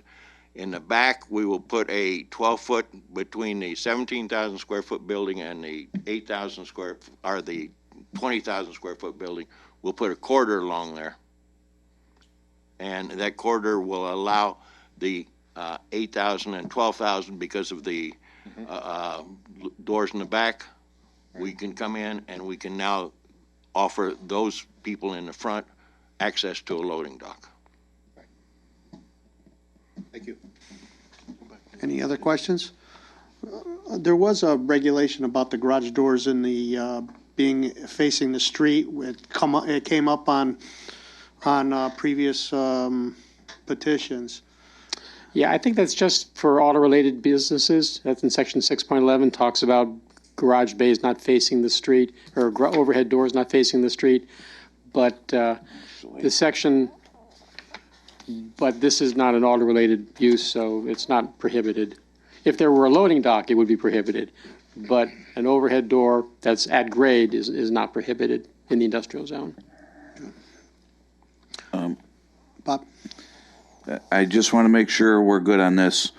in the back, we will put a 12-foot between the 17,000 square foot building and the 8,000 square, or the 20,000 square foot building. We'll put a corridor along there. And that corridor will allow the 8,000 and 12,000, because of the doors in the back, we can come in and we can now offer those people in the front access to a loading dock. Thank you. Any other questions? There was a regulation about the garage doors in the, being facing the street. It came up on previous petitions. Yeah, I think that's just for auto-related businesses. That's in section 6.11, talks about garage bays not facing the street, or overhead doors not facing the street. But the section, but this is not an auto-related use, so it's not prohibited. If there were a loading dock, it would be prohibited. But an overhead door that's at grade is not prohibited in the industrial zone. Bob? I just want to make sure we're good on this.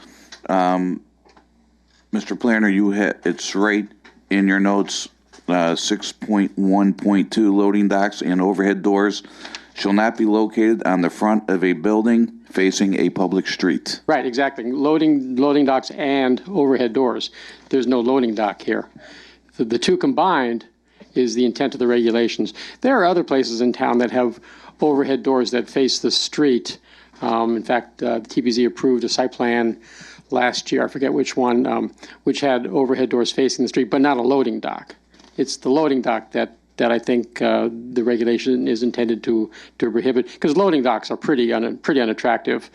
Mr. Planner, it's right in your notes, 6.1.2, loading docks and overhead doors shall not be located on the front of a building facing a public street. Right, exactly. Loading docks and overhead doors. There's no loading dock here. The two combined is the intent of the regulations. There are other places in town that have overhead doors that face the street. In fact, the TPZ approved a site plan last year, I forget which one, which had overhead doors facing the street, but not a loading dock. It's the loading dock that I think the regulation is intended to prohibit, because loading docks are pretty unattractive.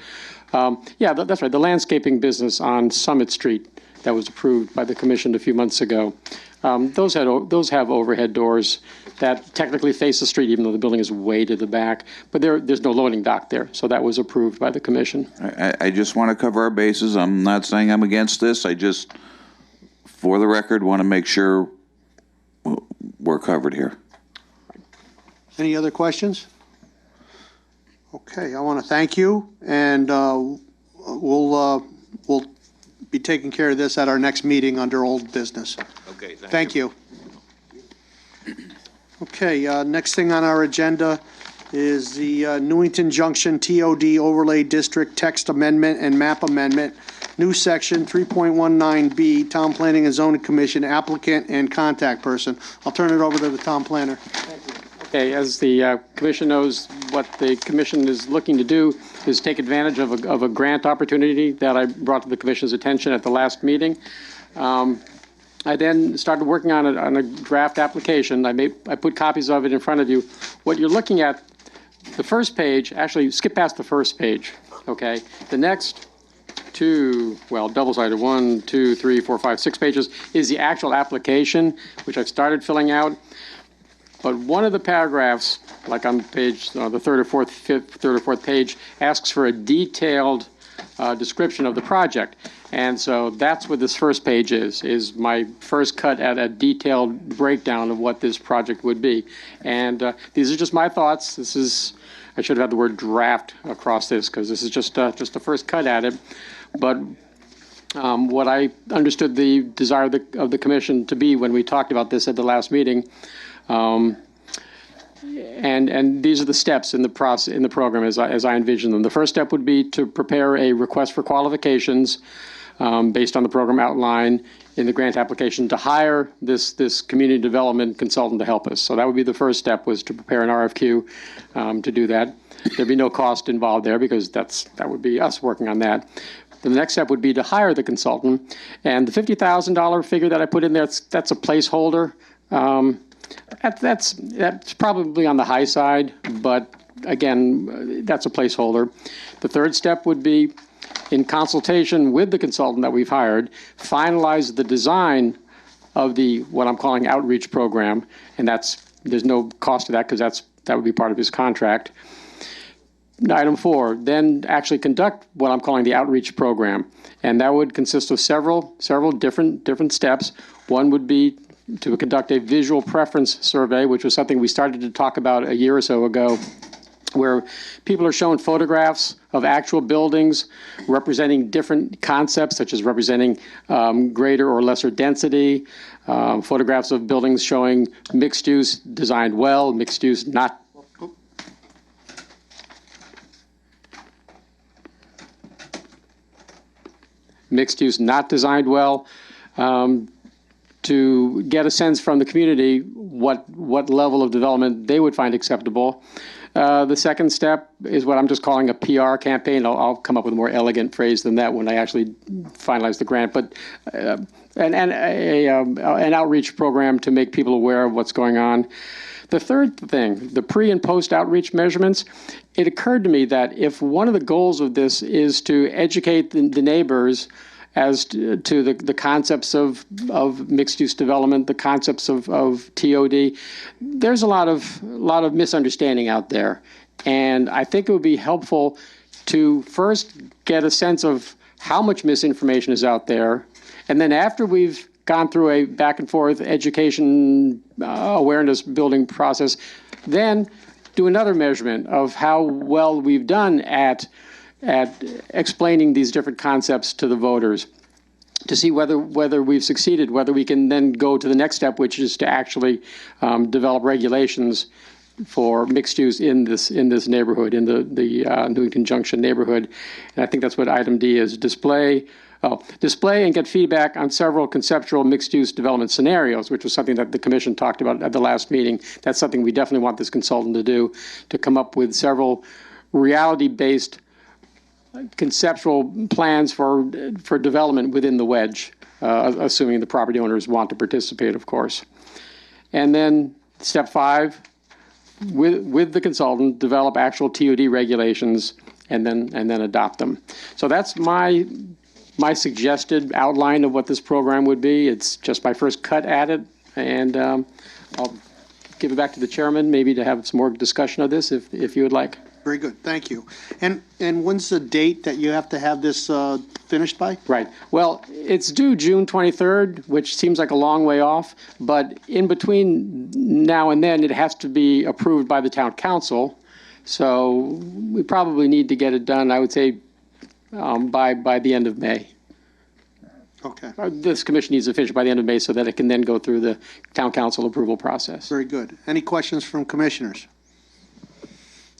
Yeah, that's right. The landscaping business on Summit Street that was approved by the commission a few months ago, those have overhead doors that technically face the street, even though the building is way to the back. But there's no loading dock there, so that was approved by the commission. I just want to cover our bases. I'm not saying I'm against this. I just, for the record, want to make sure we're covered here. Any other questions? Okay, I want to thank you, and we'll be taking taking care of this at our next meeting under old business. Okay, Thank you. Okay, next thing on our agenda is the Newington Junction TOD Overlay District Text Amendment and Map Amendment, new section 3.19B, Town Planning and Zoning Commission, applicant and contact person. I'll turn it over to the town planner. Okay, as the commission knows, what the commission is looking to do is take advantage of a grant opportunity that I brought to the commission's attention at the last meeting. I then started working on a draft application. I put copies of it in front of you. What you're looking at, the first page, actually skip past the first page, okay? The next double-sided, 1, 2, 3, 4, 5, 6 pages is the actual application, which I've started filling out. But one of the paragraphs, like on page, the third or fourth page, asks for a detailed description of the project. And so that's what this first page is my first cut at a detailed breakdown of what this project would be. And these are just my thoughts. I should have had the word draft across this because this is just the first cut at it. But what I understood the desire of the commission to be when we talked about this at the last meeting, and these are the steps in the process in the program as I envision them. The first step would be to prepare a request for qualifications based on the program outline in the grant application to hire this community development consultant to help us. So that would be the first step, was to prepare an RFQ to do that. There'd be no cost involved there because that would be us working on that. The next step would be to hire the consultant, and the $50,000 figure that I put in there, that's a placeholder. That's probably on the high side, but again, that's a placeholder. The third step would be, in consultation with the consultant that we've hired, finalize the design of what I'm calling outreach program, and there's no cost to that because that would be part of his contract. Item 4, then actually conduct what I'm calling the outreach program, and that would consist of several different steps. One would be to conduct a visual preference survey, which was something we started to talk about a year or so ago, where people are shown photographs of actual buildings representing different concepts, such as representing greater or lesser density, photographs of buildings showing mixed use designed well, mixed use not. Mixed use not designed well, to get a sense from the community what level of development they would find acceptable. The second step is what I'm just calling a PR campaign. I'll come up with a more elegant phrase than that when I actually finalize the grant, but an outreach program to make people aware of what's going on. The third thing, the pre and post outreach measurements, it occurred to me that if one of the goals of this is to educate the neighbors as to the concepts of mixed-use development, the concepts of TOD, there's a lot of misunderstanding out there. And I think it would be helpful to first get a sense of how much misinformation is out there, and then after we've gone through a back and forth education awareness building process, then do another measurement of how well we've done at explaining these different concepts to the voters, to see whether we've succeeded, whether we can then go to the next step, which is to actually develop regulations for mixed use in this neighborhood, in the Newington Junction neighborhood. And I think that's what item D is: display and get feedback on several conceptual mixed-use development scenarios, which was something that the commission talked about at the last meeting. That's something we definitely want this consultant to do, to come up with several reality-based conceptual plans for development within the wedge, assuming the property owners want to participate, of course. And then step 5, with the consultant, develop actual TOD regulations and then adopt them. So that's my suggested outline of what this program would be. It's just my first cut at it, and I'll give it back to the chairman, maybe to have some more discussion of this if you would like. Very good, thank you. And when's the date that you have to have this finished by? Right. Well, it's due June 23rd, which seems like a long way off, but in between now and then, it has to be approved by the town council. So we probably need to get it done, I would say, by the end of May. Okay, This commission needs to finish by the end of May so that it can then go through the town council approval process. very good. Any questions from commissioners?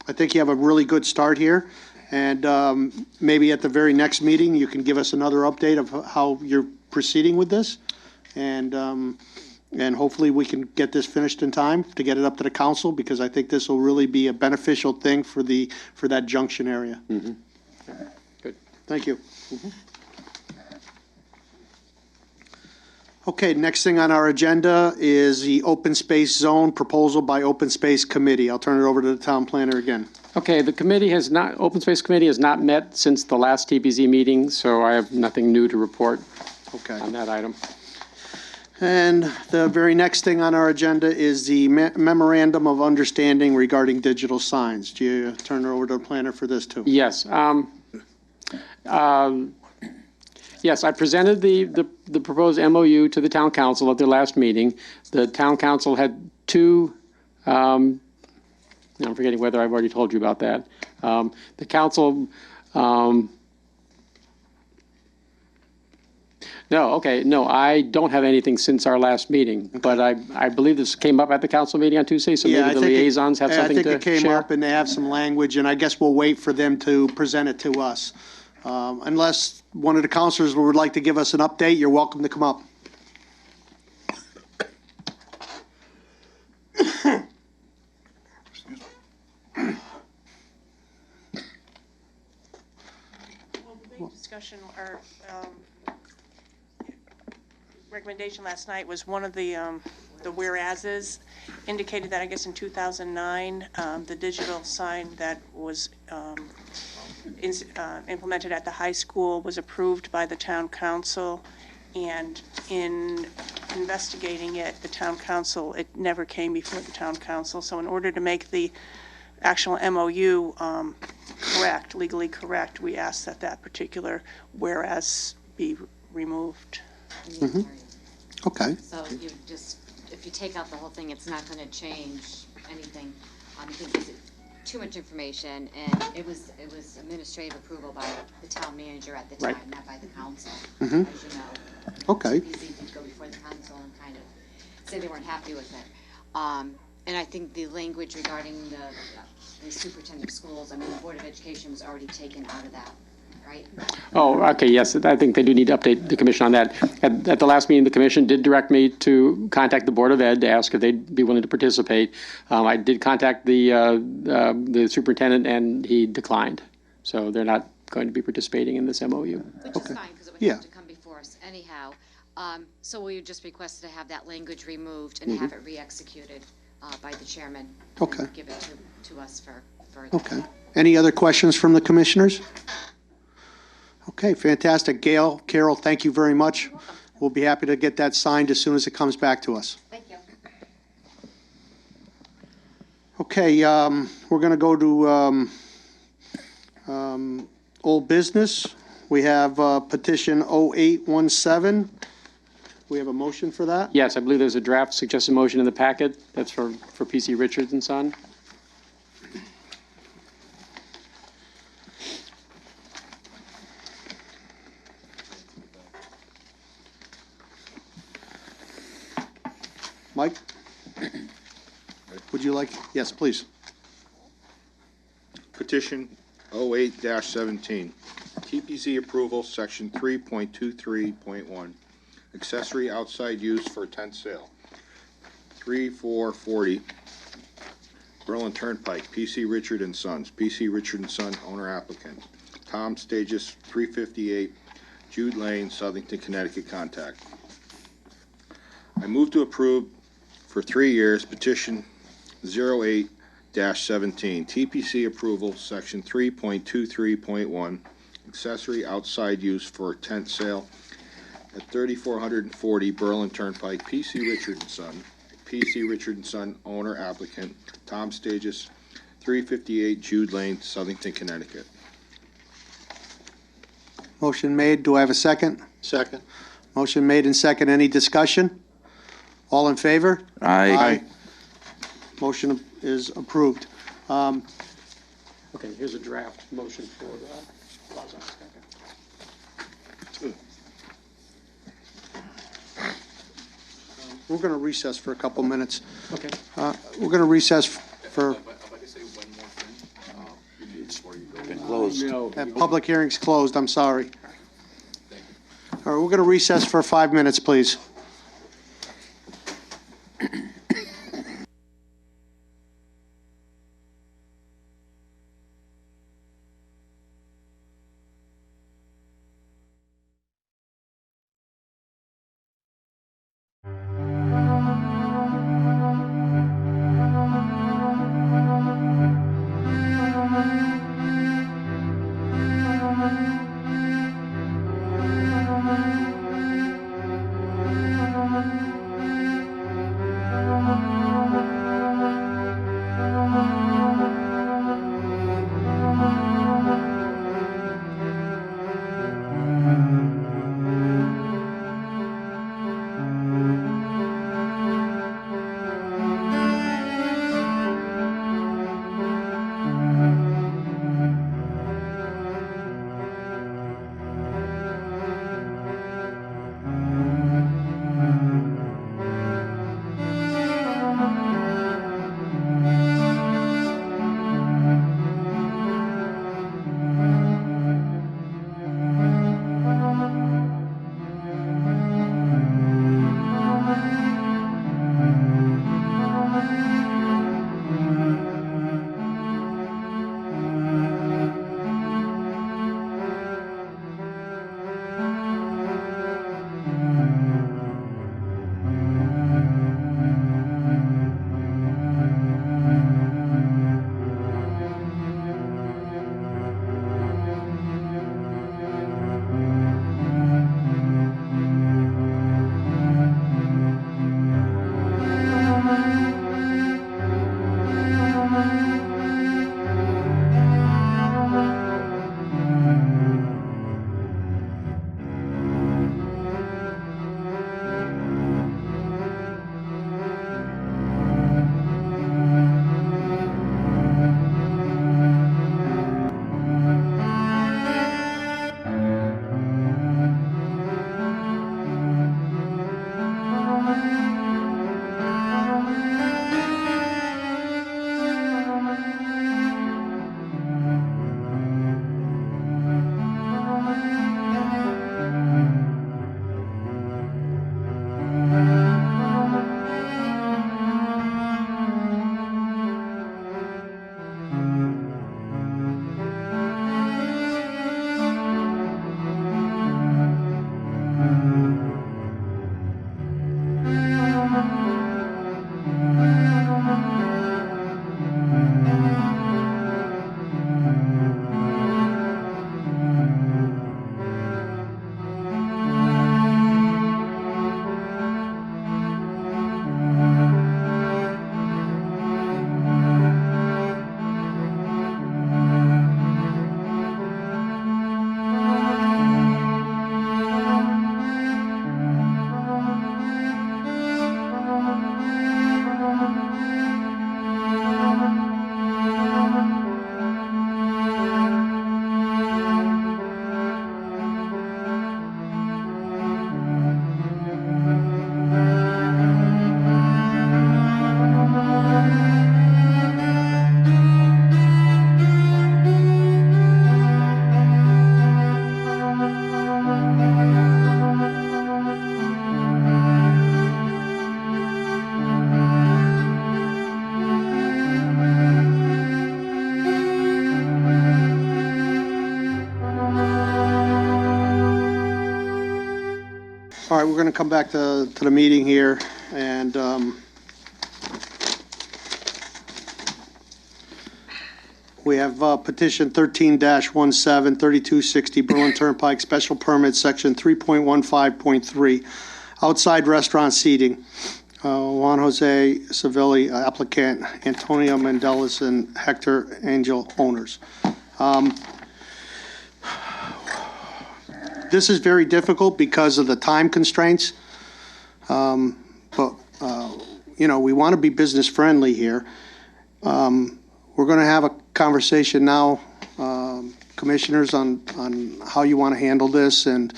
I think you have a really good start here, and maybe at the very next meeting, you can give us another update of how you're proceeding with this, and hopefully we can get this finished in time to get it up to the council, because I think this will really be a beneficial thing for that junction area. Good. Thank you. Okay, next thing on our agenda is the open space zone proposal by Open Space Committee. I'll turn it over to the town planner again. Okay, the committee has not, Open Space Committee has not met since the last TPZ meeting, so I have nothing new to report Okay. on that item. And the very next thing on our agenda is the memorandum of understanding regarding digital signs. Do you turn it over to the planner for this too? Yes. Yes, I presented the proposed MOU to the town council at their last meeting. The town council had two, I'm forgetting whether I've already told you about that. The council, no, I don't have anything since our last meeting, but I believe this came up at the council meeting on Tuesday, so Yeah, maybe the liaisons have something to share. I think it came up and they have some language, and I guess we'll wait for them to present it to us. Unless one of the counselors would like to give us an update, you're welcome to come up. Discussion or recommendation last night was one of the whereases indicated that I guess in 2009 the digital sign that was implemented at the high school was approved by the town council, and in investigating it, the town council, it never came before the town council. So in order to make the actual MOU correct, legally correct, we asked that that particular whereas be removed. Okay. So you just, if you take out the whole thing, it's not going to change anything. Because it's too much information, and it was administrative approval by the town manager at the time, Right. not by the council, Mhm. as you know. Okay. CPC did go before the council and kind of say they weren't happy with it. And I think the language regarding the superintendent of schools, the Board of Education was already taken out of that, right? Oh, okay, yes, I think they do need to update the commission on that. At the last meeting, the commission did direct me to contact the Board of Ed to ask if they'd be willing to participate. I did contact the superintendent, and he declined. So they're not going to be participating in this MOU. Which is fine, because it would Yeah. have to come before us anyhow. So we would just request to have that language removed and have it re-executed by the chairman. Okay. And give it to us for further. Okay. Any other questions from the commissioners? Okay, fantastic. Gail, Carol, thank you very much. We'll be happy to get that signed as soon as it comes back to us. Thank you. Okay, we're going to go to old business. We have petition 0817. We have a motion for that? Yes, I believe there's a draft suggested motion in the packet. That's for PC Richards and Son. Mike? Would you like, yes, please. Petition 08-17, TPZ approval, section 3.23.1, accessory outside use for tent sale. 3440 Berlin Turnpike, PC Richard and Sons, PC Richard and Son, owner applicant. Tom Stages, 358 Jude Lane, Southington, Connecticut, contact. I move to approve for 3 years petition 08-17, TPC approval, section 3.23.1, accessory outside use for tent sale at 3440 Berlin Turnpike, PC Richard and Son, PC Richard and Son, owner applicant, Tom Stages, 358 Jude Lane, Southington, Connecticut. Motion made. Do I have a second? Second. Motion made and second. Any discussion? All in favor? Aye. Motion is approved. Okay, here's a draft motion for Plaza. we're going to recess for a couple minutes. Okay. We're going to recess for, If I could say one more thing, before you go. Been closed. No. public hearing's closed, I'm sorry. All right, we're going to recess for 5 minutes, please. All right, we're going to come back to the meeting here, and we have petition 13-17, 3260 Berlin Turnpike, special permit, section 3.15.3, outside restaurant seating. Juan Jose Savilli, applicant, Antonio Mendelis, and Hector Angel, owners. This is very difficult because of the time constraints. But we want to be business friendly here. We're going to have a conversation now, commissioners, on how you want to handle this, and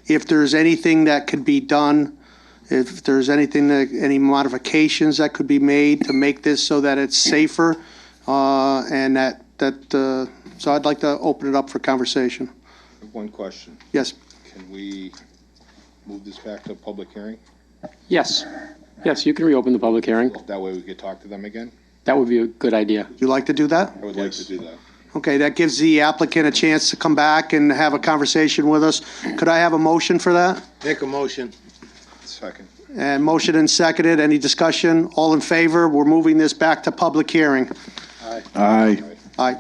if there's anything that could be done if there's anything, any modifications that could be made to make this so that it's safer, and so I'd like to open it up for conversation. One question. Yes. Can we move this back to a public hearing? Yes. Yes, you can reopen the public hearing. That way we could talk to them again? That would be a good idea. Would you like to do that? I would like to do that. Okay, that gives the applicant a chance to come back and have a conversation with us. Could I have a motion for that? Make a motion. Second. And motion and seconded. Any discussion? All in favor? We're moving this back to public hearing. Aye. Aye.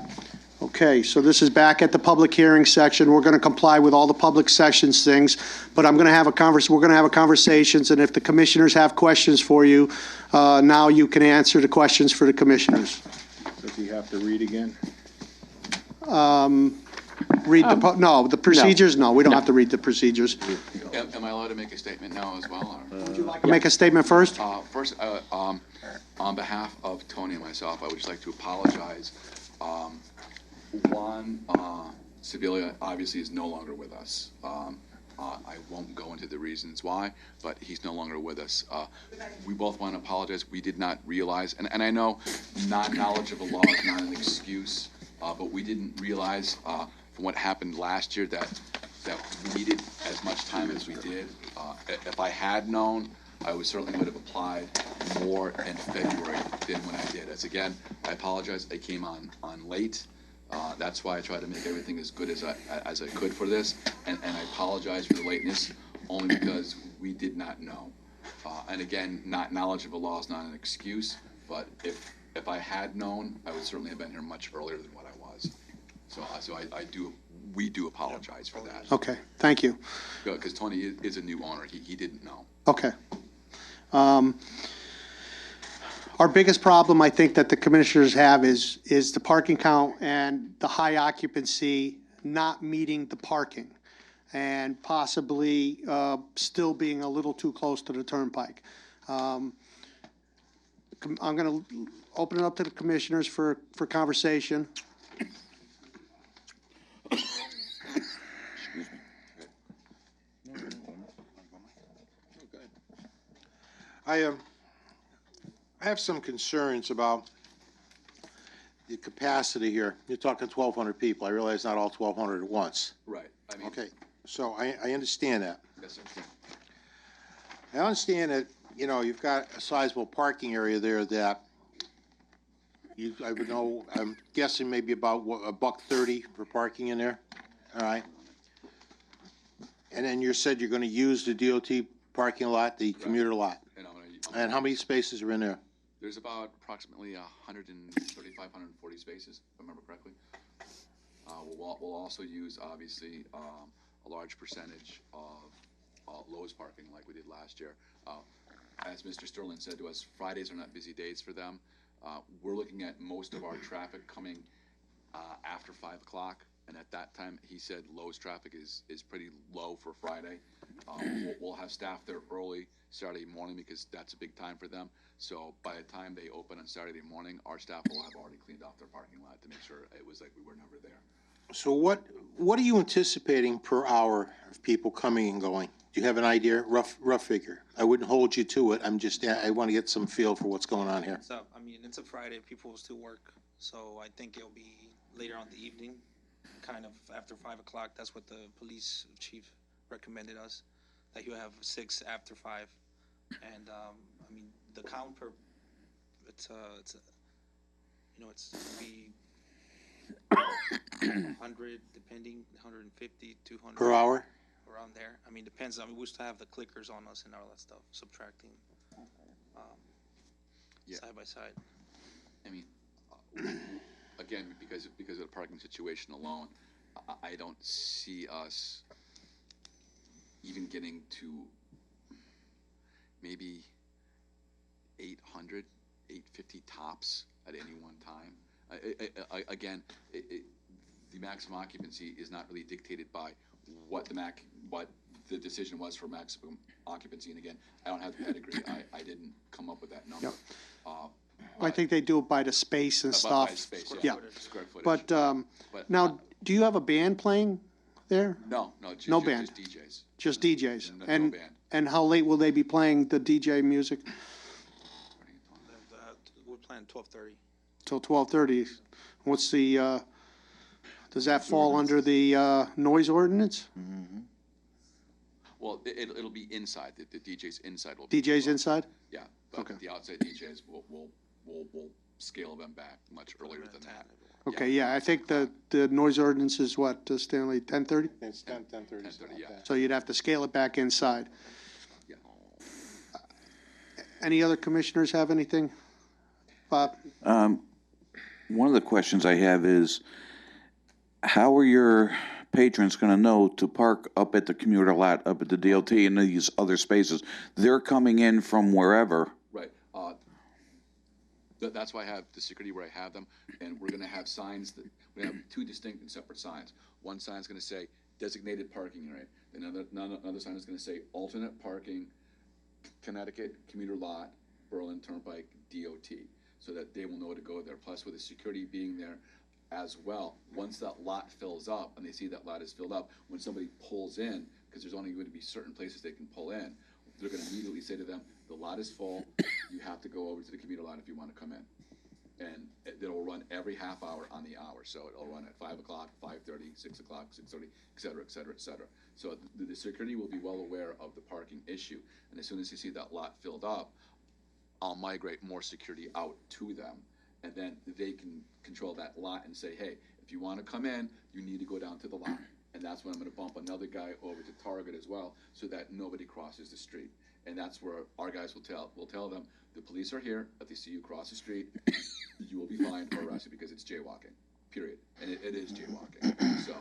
Okay, so this is back at the public hearing section. We're going to comply with all the public sections things, but I'm going to have we're going to have a conversations, and if the commissioners have questions for you, now you can answer the questions for the commissioners. Does he have to read again? No, the procedures, no, we don't have to read the procedures. Am I allowed to make a statement now as well? Make a statement first? First, on behalf of Tony and myself, I would just like to apologize. Juan Sevilla obviously is no longer with us. I won't go into the reasons why, but he's no longer with us. We both want to apologize. We did not realize, and I know non-knowledge of a law is not an excuse, but we didn't realize from what happened last year that we needed as much time as we did. If I had known, I would certainly would have applied more in February than when I did. As again, I apologize. I came on late. That's why I tried to make everything as good as I could for this, and I apologize for the lateness, only because we did not know. And again, not knowledge of a law is not an excuse, but if I had known, I would certainly have been here much earlier than what I was. So we do apologize for that. Okay, thank you. Because Tony is a new owner. He didn't know. Okay. Our biggest problem, I think, that the commissioners have is the parking count and the high occupancy not meeting the parking, and possibly still being a little too close to the turnpike. I'm going to open it up to the commissioners for conversation. I have some concerns about the capacity here. You're talking 1,200 people. I realize not all 1,200 at once. Right. I mean, Okay, so I understand that. yes, sir. I understand that, you've got a sizable parking area there that I would know, I'm guessing maybe about $1.30 for parking in there, all right? And then you said you're gonna use the DOT parking lot, the commuter lot. And And how many spaces are in there? there's about approximately 135, 140 spaces, if I remember correctly. We'll also use, obviously, a large percentage of Lowe's parking like we did last year. As Mr. Sterling said to us, Fridays are not busy days for them. We're looking at most of our traffic coming after 5 o'clock, and at that time, he said Lowe's traffic is pretty low for Friday. We'll have staff there early Saturday morning because that's a big time for them. So by the time they open on Saturday morning, our staff will have already cleaned off their parking lot to make sure it was like we were never there. So what are you anticipating per hour of people coming and going? Do you have an idea, rough figure? I wouldn't hold you to it. I want to get some feel for what's going on here. So, I mean, it's a Friday, people will still work, so I think it'll be later on in the evening, kind of after 5 o'clock. That's what the police chief recommended us, that you have 6 after 5. And, I mean, the count per, it's be 100, depending, 150, 200. Per hour? Around there. I mean, depends. I mean, we still have the clickers on us and all that stuff, subtracting Yeah. side by side. I mean, again, because of the parking situation alone, I don't see us even getting to maybe 800, 850 tops at any one time. Again, the maximum occupancy is not really dictated by what the decision was for maximum occupancy. And again, I don't have the pedigree. I didn't come up with that number. Yep. I think they do it by the space and By stuff. space, Yeah. Square footage. But now, do you have a band playing there? No, No band. just DJs. Just DJs? No And band. and how late will they be playing the DJ music? We're planning 12:30. Till 12:30? What's the, does that fall under the noise ordinance? Well, it'll be inside. The DJs inside will be. DJs inside? Yeah, but Okay. the outside DJs, we'll scale them back much earlier than that. Okay, yeah, I think the noise ordinance is what, Stanley, 10:30? It's 10:30. 10:30, yeah. So you'd have to scale it back inside. Yeah. Any other commissioners have anything? Bob? One of the questions I have is, how are your patrons going to know to park up at the commuter lot, up at the DLT, and these other spaces? They're coming in from wherever. Right. That's why I have the security where I have them, and we're going to have signs that we have two distinct and separate signs. One sign is going to say designated parking area. Another sign is going to say alternate parking, Connecticut commuter lot, Berlin Turnpike, DOT, so that they will know to go there. Plus, with the security being there as well, once that lot fills up and they see that lot is filled up, when somebody pulls in, because there's only going to be certain places they can pull in, they're going to immediately say to them, the lot is full, you have to go over to the commuter lot if you want to come in. And it'll run every half hour on the hour, so it'll run at 5 o'clock, 5:30, 6 o'clock, 6:30, et cetera, et cetera, et cetera. So the security will be well aware of the parking issue, and as soon as you see that lot filled up, I'll migrate more security out to them, and then they can control that lot and say, hey, if you want to come in, you need to go down to the lot. And that's when I'm going to bump another guy over to Target as well, so that nobody crosses the street. And that's where our guys will tell them, the police are here. If they see you cross the street, you will be fined or arrested because it's jaywalking, period. And it is jaywalking. So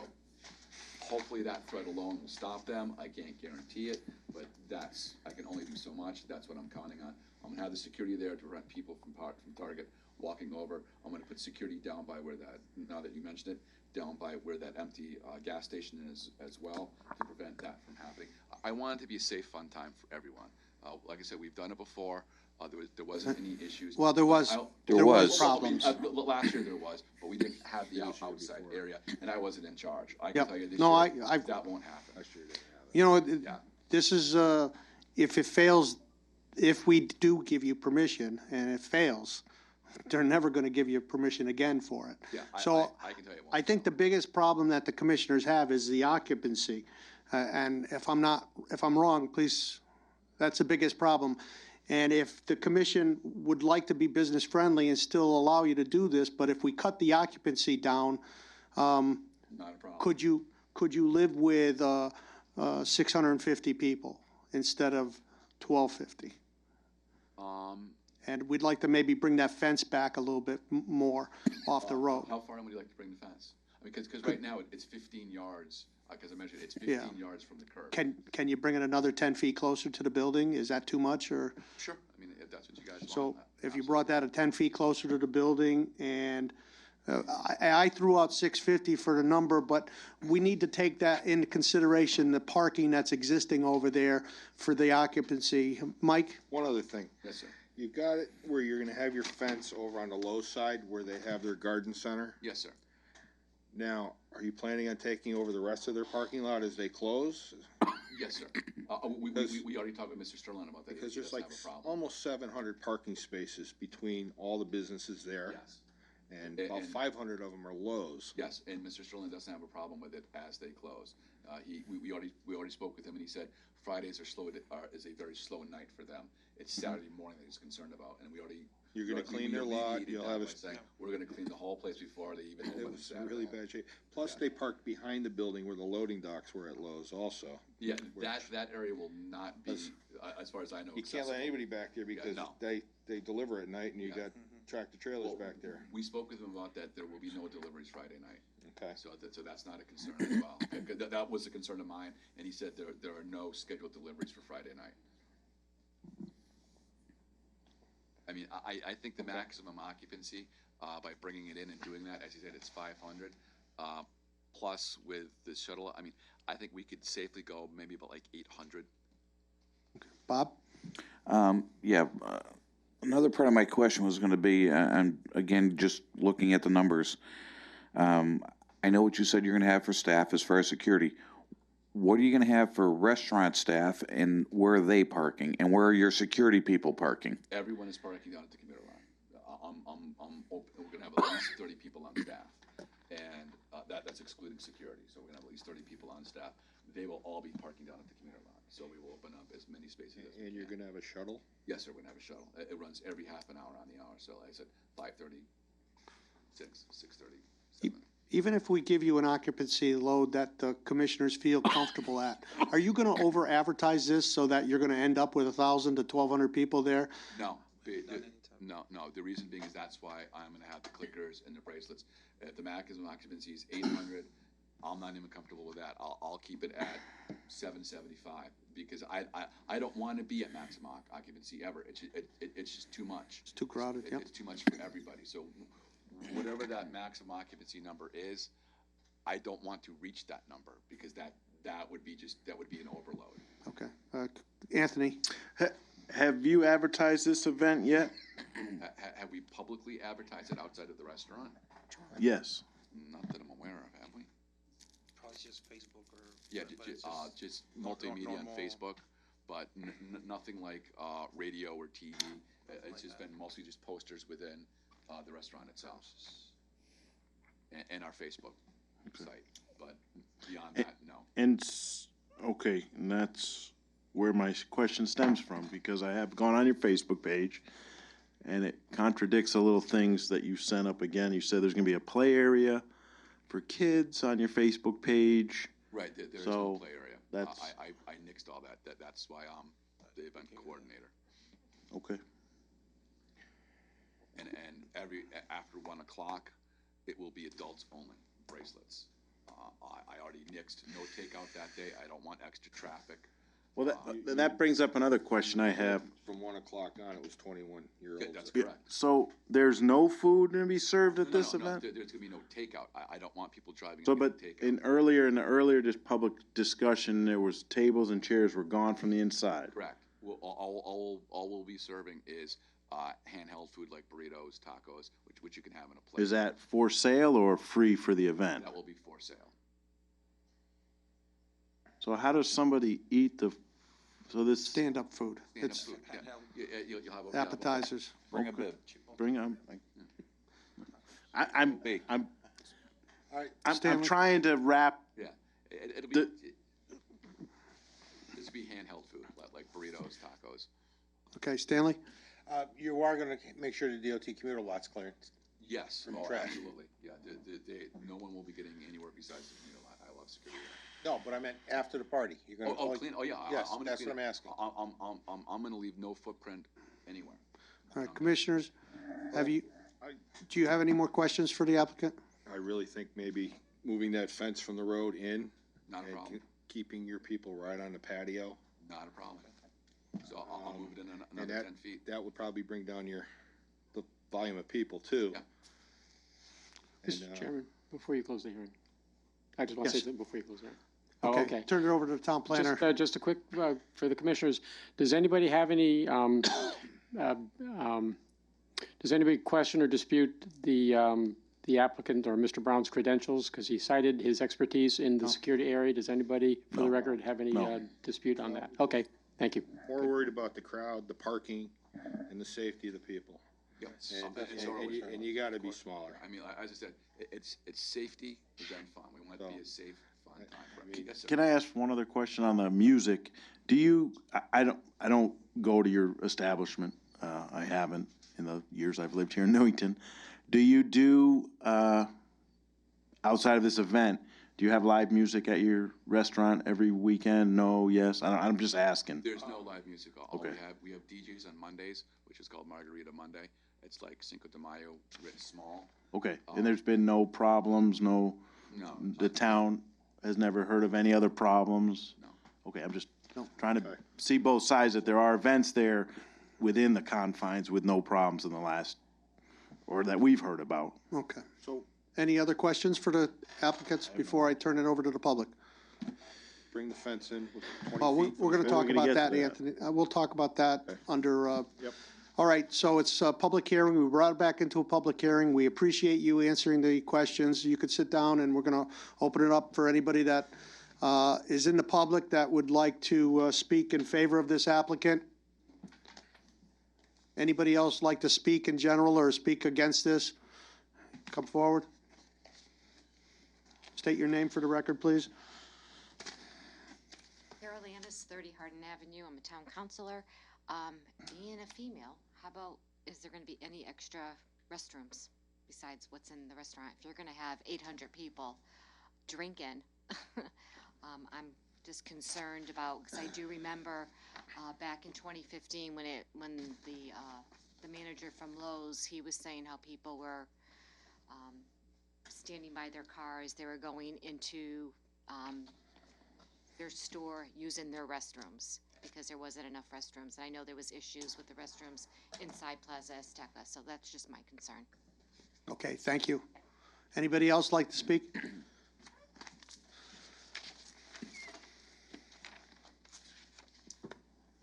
hopefully that threat alone will stop them. I can't guarantee it, but I can only do so much. That's what I'm counting on. I'm going to have the security there to prevent people from Target walking over. I'm going to put security down by where now that you mentioned it, down by where that empty gas station is as well, to prevent that from happening. I want it to be a safe, fun time for everyone. Like I said, we've done it before. There wasn't any issues. Well, there was problems. Last year there was, but we didn't have the outside area, and I wasn't in charge. I can Yep. tell you this No, year, that won't happen. You know, Yeah. this is, if it fails, if we do give you permission and it fails, they're never going to give you permission again for it. Yeah, So I can tell you. I think the biggest problem that the commissioners have is the occupancy. And if I'm wrong, please, that's the biggest problem. And if the commission would like to be business friendly and still allow you to do this, but if we cut the occupancy down, Not a problem. could you live with 650 people instead of 1250? And we'd like to maybe bring that fence back a little bit more off the road. How far in would you like to bring the fence? I mean, because right now it's 15 yards. Because I mentioned, it's 15 yards from the curb. Can you bring it another 10 feet closer to the building? Is that too much, or? Sure. I mean, if that's what you guys want. So if you brought that 10 feet closer to the building, and I threw out 650 for the number, but we need to take that into consideration, the parking that's existing over there for the occupancy. Mike? One other thing. Yes, sir. You've got it where you're gonna have your fence over on the low side where they have their garden center. Yes, sir. Now, are you planning on taking over the rest of their parking lot as they close? Yes, sir. We already talked with Mr. Sterling about that. Because He there's doesn't like have a problem. almost 700 parking spaces between all the businesses there. Yes. And about 500 of them are Lowe's. Yes, and Mr. Sterling doesn't have a problem with it as they close. We already spoke with him, and he said Fridays is a very slow night for them. It's Saturday morning that he's concerned about, and You're gonna clean their lot, you'll have we're gonna clean the whole place before they even open It on was in Saturday. really bad shape. Plus, they parked behind the building where the loading docks were at Lowe's also. Yeah, that area will not be, as far as I know, You can't let anybody back there because no. they deliver at night and you got tractor trailers back there. We spoke with him about that. There will be no deliveries Friday night. Okay. So that's not a concern as well. That was a concern of mine, and he said there are no scheduled deliveries for Friday night. I mean, I think the maximum occupancy, by bringing it in and doing that, as you said, it's 500. Plus with the shuttle, I mean, I think we could safely go maybe about like 800. Bob? Another part of my question was going to be, and again, just looking at the numbers, I I know what you said you're gonna have for staff as far as security. What are you gonna have for restaurant staff, and where are they parking, and where are your security people parking? Everyone is parking down at the commuter line. We're gonna have at least 30 people on staff, and that's excluding security. So we're gonna have at least 30 people on staff. They will all be parking down at the commuter line. So we will open up as many spaces as we can. And you're gonna have a shuttle? Yes, sir. We're gonna have a shuttle. It runs every half an hour on the hour. So like I said 5:30, 6:30, 7. Even if we give you an occupancy load that the commissioners feel comfortable at, are you gonna over-advertise this so that you're gonna end up with 1,000 to 1,200 people there? No. No. The reason being is that's why I'm gonna have the clickers and the bracelets. If the maximum occupancy is 800, I'm not even comfortable with that. I'll keep it at 775 because I don't want to be at maximum occupancy ever. It's just too much. It's too crowded, yep. It's too much for everybody. So whatever that maximum occupancy number is, I don't want to reach that number because that would be an overload. Okay. Anthony? Have you advertised this event yet? Have we publicly advertised it outside of the restaurant? Yes. Not that I'm aware of, have we? Probably just Facebook or. Yeah, but just multimedia on Facebook, but nothing like radio or TV. It's just been mostly just posters within the restaurant itself and our Facebook site. But beyond that, no. Okay, and that's where my question stems from, because I have gone on your Facebook page, and it contradicts a little things that you sent up again. You said there's going to be a play area for kids on your Facebook page. Right, there is no play area. That's I nixed all that. That's why I'm the event coordinator. okay. And after 1 o'clock, it will be adults only bracelets. I already nixed no takeout that day. I don't want extra traffic. Well, that brings up another question I have. From 1 o'clock on, it was 21-year-olds. That's correct. So there's no food going to be served at this No, event? there's going to be no takeout. I don't want people driving. So, and but getting takeout. in the earlier just public discussion, there was tables and chairs were gone from the inside. Correct. Well, all we'll be serving is handheld food like burritos, tacos, which you can have in a plate. Is that for sale or free for the event? That will be for sale. So how does somebody eat this? Stand-up food. Stand-up It's food, yeah. You'll have appetizers. Bring a bib. Bring them. I'm Stanley? trying to wrap. Yeah, it'll be. This will be handheld food like burritos, tacos. Okay, Stanley? You are gonna make sure the DOT commuter lot's clear. Yes, From trash. absolutely. Yeah, no one will be geting anywhere besides the communal lot. I love security. No, but I meant after the party. You're gonna. Clean. Oh, yeah. Yes, I'm gonna that's clean what I'm asking. I'm gonna leave no footprint anywhere. All right, commissioners, do you have any more questions for the applicant? I really think maybe moving that fence from the road in. Not a and problem. Keeping your people right on the patio. Not a problem. So I'll move it in another And 10 feet. that would probably bring down the volume of people too. Yeah. Mr. Chairman, before you close the hearing, I just want to say Yes. something before you close the hearing. Oh, okay. Turn it over to the town planner. Just a quick, for the commissioners, does anybody have any, does anybody question or dispute the applicant or Mr. Brown's credentials? Because he cited his expertise in the security area. Does anybody, for the record, have any dispute on that? Okay, thank you. More worried about the crowd, the parking, and the safety of the people. Yes. And you gotta be smaller. I mean, as I said, it's safety, then fun. We want it to be a safe, fun time for everybody. Yes, sir. Can I ask one other question on the music? Do you? I don't go to your establishment. I haven't in the years I've lived here in Newington. Do you do outside of this event? Do you have live music at your restaurant every weekend? No, yes. I'm just asking. There's no live music. All Okay. we have DJs on Mondays, which is called Margarita Monday. It's like Cinco de Mayo writ small. Okay, and there's been no problems. No. The town has never heard of any other problems. No. Okay, I'm just trying to see both sides. That there are events there within the confines with no problems in the last, or that we've heard about. Okay. So Any other questions for the applicants before I turn it over to the public? bring the fence in with 20 Well, feet. we're going to talk We're gonna about get that, to that. Anthony. We'll talk about that under All right, so it's a public hearing. We brought it back into a public hearing. We appreciate you answering the questions. You could sit down, and we're going to open it up for anybody that is in the public that would like to speak in favor of this applicant. Anybody else like to speak in general or speak against this? Come forward. State your name for the record, please. Carol Landis, 30 Hardin Avenue. I'm a town councilor. Being a female, how about, is there going to be any extra restrooms besides what's in the restaurant? If you're going to have 800 people drinking, I'm just concerned about, because I do remember back in 2015 when the manager from Lowe's, he was saying how people were standing by their cars, they were going into their store using their restrooms because there wasn't enough restrooms. And I know there was issues with the restrooms inside Plaza Azteca, so that's just my concern. Okay, thank you. Anybody else like to speak?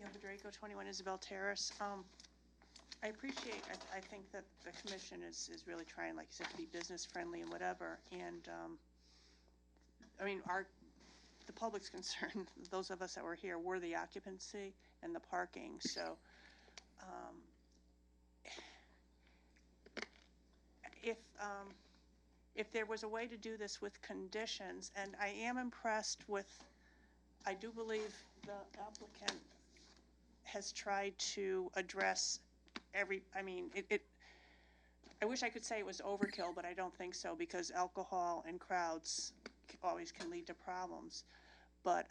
Yoba Draco, 21 Isabel Terrace. I appreciate, I think that the commission is really trying, like you said, to be business friendly and whatever. And, I mean, the public's concern, those of us that were here, were the occupancy and the parking. So, if there was a way to do this with conditions, and I am impressed with, I do believe the applicant has tried to address I wish I could say it was overkill, but I don't think so, because alcohol and crowds always can lead to problems. But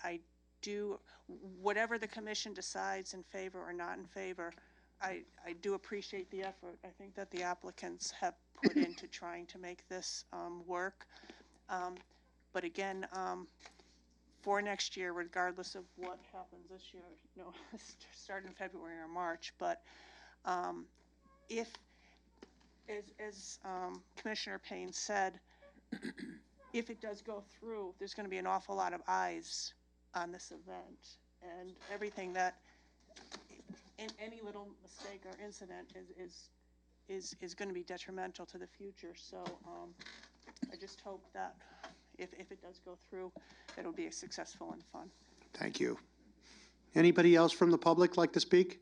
whatever the commission decides in favor or not in favor, I do appreciate the effort. I think that the applicants have put into trying to make this work. But again, for next year, regardless of what happens this year, start in February or March, but if, as Commissioner Payne said, if it does go through, there's going to be an awful lot of eyes on this event, and everything that, in any little mistake or incident is going to be detrimental to the future. So I just hope that if it does go through, it'll be successful and fun. Thank you. Anybody else from the public like to speak?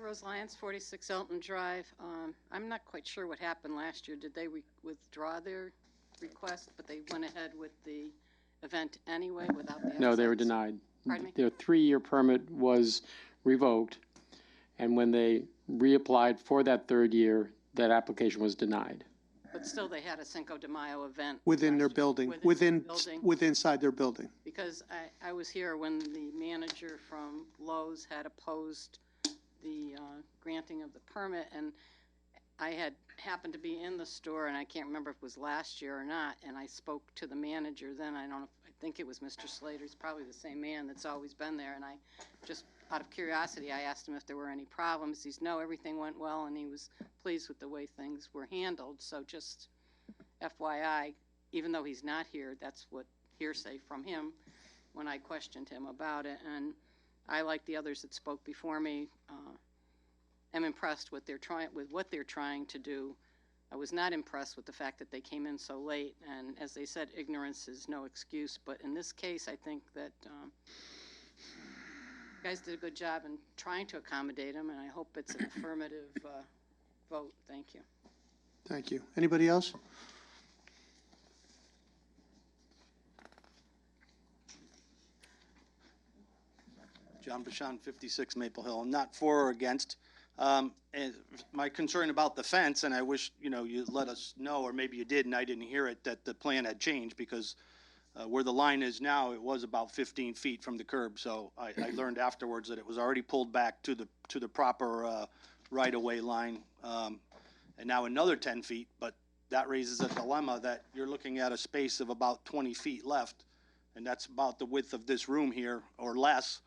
Rose Lyons, 46 Elton Drive. I'm not quite sure what happened last year. Did they withdraw their request, but they went ahead with the event anyway without the... No, they were denied. Pardon me? Their 3-year permit was revoked, and when they reapplied for that 3rd year, that application was denied. But still, they had a Cinco de Mayo event. Within their building, inside their building. Because I was here when the manager from Lowe's had opposed the granting of the permit, and I had happened to be in the store, and I can't remember if it was last year or not, and I spoke to the manager then. I think it was Mr. Slater. He's probably the same man that's always been there, and I just, out of curiosity, I asked him if there were any problems. He's, no, everything went well, and he was pleased with the way things were handled. So just FYI, even though he's not here, that's what hearsay from him when I questioned him about it. And I, like the others that spoke before me, am impressed with what they're trying to do. I was not impressed with the fact that they came in so late, and as they said, ignorance is no excuse. But in this case, I think that you guys did a good job in trying to accommodate them, and I hope it's an affirmative vote. Thank you. Thank you. Anybody else? John Bashan, 56 Maple Hill. I'm not for or against. And my concern about the fence, and I wish, you let us know, or maybe you did and I didn't hear it, that the plan had changed, because where the line is now, it was about 15 feet from the curb. So I learned afterwards that it was already pulled back to the proper right-of-way line, and now another 10 feet. But that raises a dilemma that you're looking at a space of about 20 feet left, and that's about the width of this room here or less.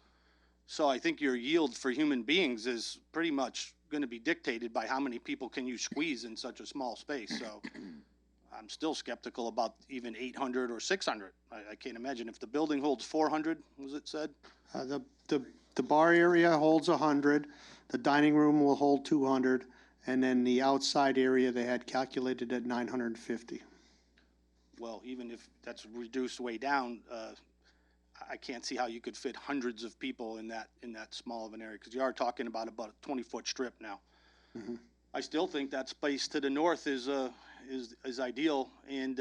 So I think your yield for human beings is pretty much going to be dictated by how many people can you squeeze in such a small space. So I'm still skeptical about even 800 or 600. I can't imagine if the building holds 400, was it said? The bar area holds 100, the dining room will hold 200, and then the outside area they had calculated at 950. Well, even if that's reduced way down, I can't see how you could fit hundreds of people in that small of an area, because you are talking about a 20-foot strip now. Mhm. I still think that space to the north is ideal, and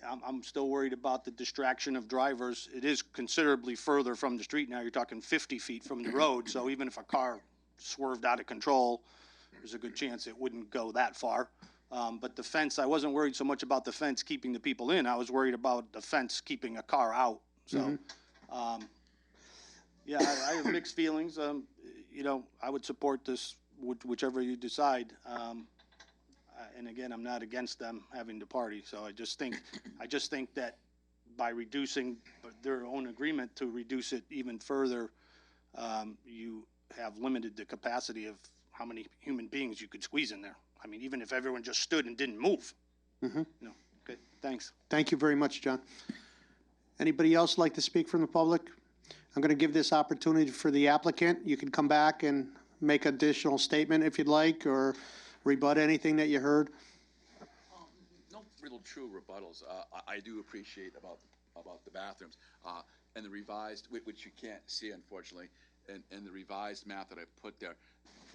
I'm still worried about the distraction of drivers. It is considerably further from the street now. You're talking 50 feet from the road, so even if a car swerved out of control, there's a good chance it wouldn't go that far. But the fence, I wasn't worried so much about the fence keeping the people in. I was worried about the fence keeping a car out. So, yeah, I have mixed feelings. I would support this, whichever you decide. And again, I'm not against them having the party. So I just think that by reducing their own agreement to reduce it even further, you have limited the capacity of how many human beings you could squeeze in there. I mean, even if everyone just stood and didn't move. Okay, thanks. Thank you very much, John. Anybody else like to speak from the public? I'm going to give this opportunity for the applicant. You can come back and make additional statement if you'd like, or rebut anything that you heard. No real true rebuttals. I do appreciate about the bathrooms and the revised, which you can't see unfortunately, and the revised map that I put there.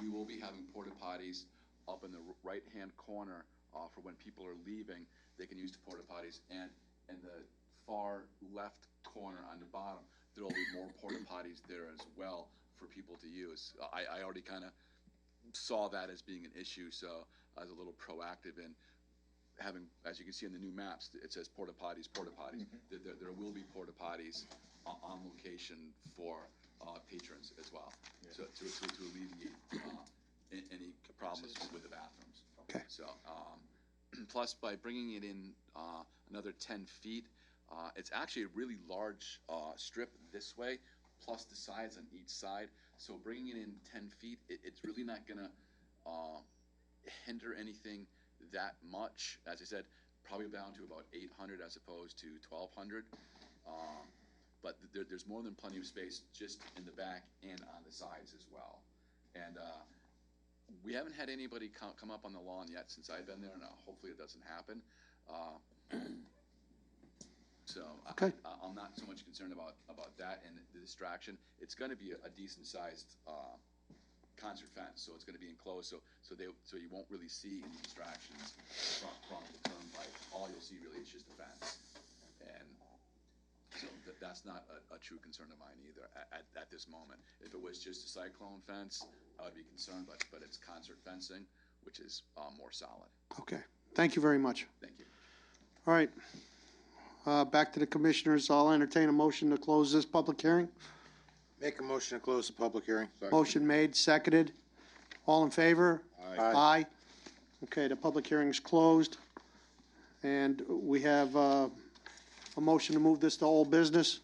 We will be having porta potties up in the right-hand corner for when people are leaving. They can use the porta potties, and in the far left corner on the bottom, there will be more porta potties there as well for people to use. I already kind of saw that as being an issue, so I was a little proactive in having, as you can see in the new maps, it says porta potties, porta potties. There will be porta potties on location for patrons as well, so to alleviate any problems with the bathrooms. Okay. So, plus by bringing it in another 10 feet, it's actually a really large strip this way, plus the sides on each side. So bringing it in 10 feet, it's really not gonna hinder anything that much. As I said, probably down to about 800 as opposed to 1,200. But there's more than plenty of space just in the back and on the sides as well. And we haven't had anybody come up on the lawn yet since I've been there, and hopefully it doesn't happen. So Okay. I'm not so much concerned about that and the distraction. It's going to be a decent sized concert fence, so it's going to be enclosed, so you won't really see any distractions from the turnpike. All you'll see really is just the fence, and so that's not a true concern of mine either at this moment. If it was just a cyclone fence, I would be concerned, but it's concert fencing, which is more solid. Okay. Thank you very much. Thank you. All right. Back to the commissioners. I'll entertain a motion to close this public hearing. Make a motion to close the public hearing. Motion made, seconded. All in favor? Aye. Okay, the public hearing's closed. And we have a motion to move this to old business.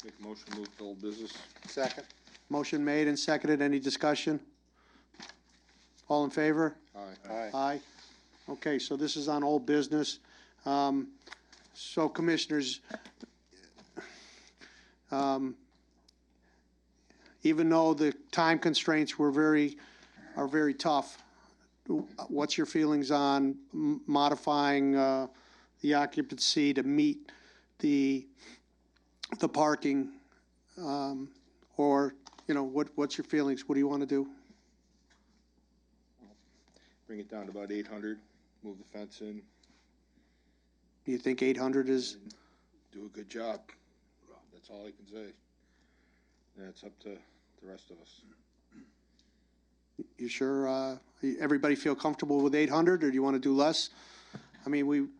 Make a motion to move to old business. Second. Motion made and seconded. Any discussion? All in favor? Aye. Aye. Okay, so this is on old business. So commissioners, even though the time constraints are very tough, what's your feelings on modifying the occupancy to meet the parking? Or, what's your feelings? What do you want to do? Bring it down to about 800, move the fence in, Do you think 800 is, do a good job. That's all I can say. And it's up to the rest of us. you sure, everybody feel comfortable with 800, or do you want to do less? I mean,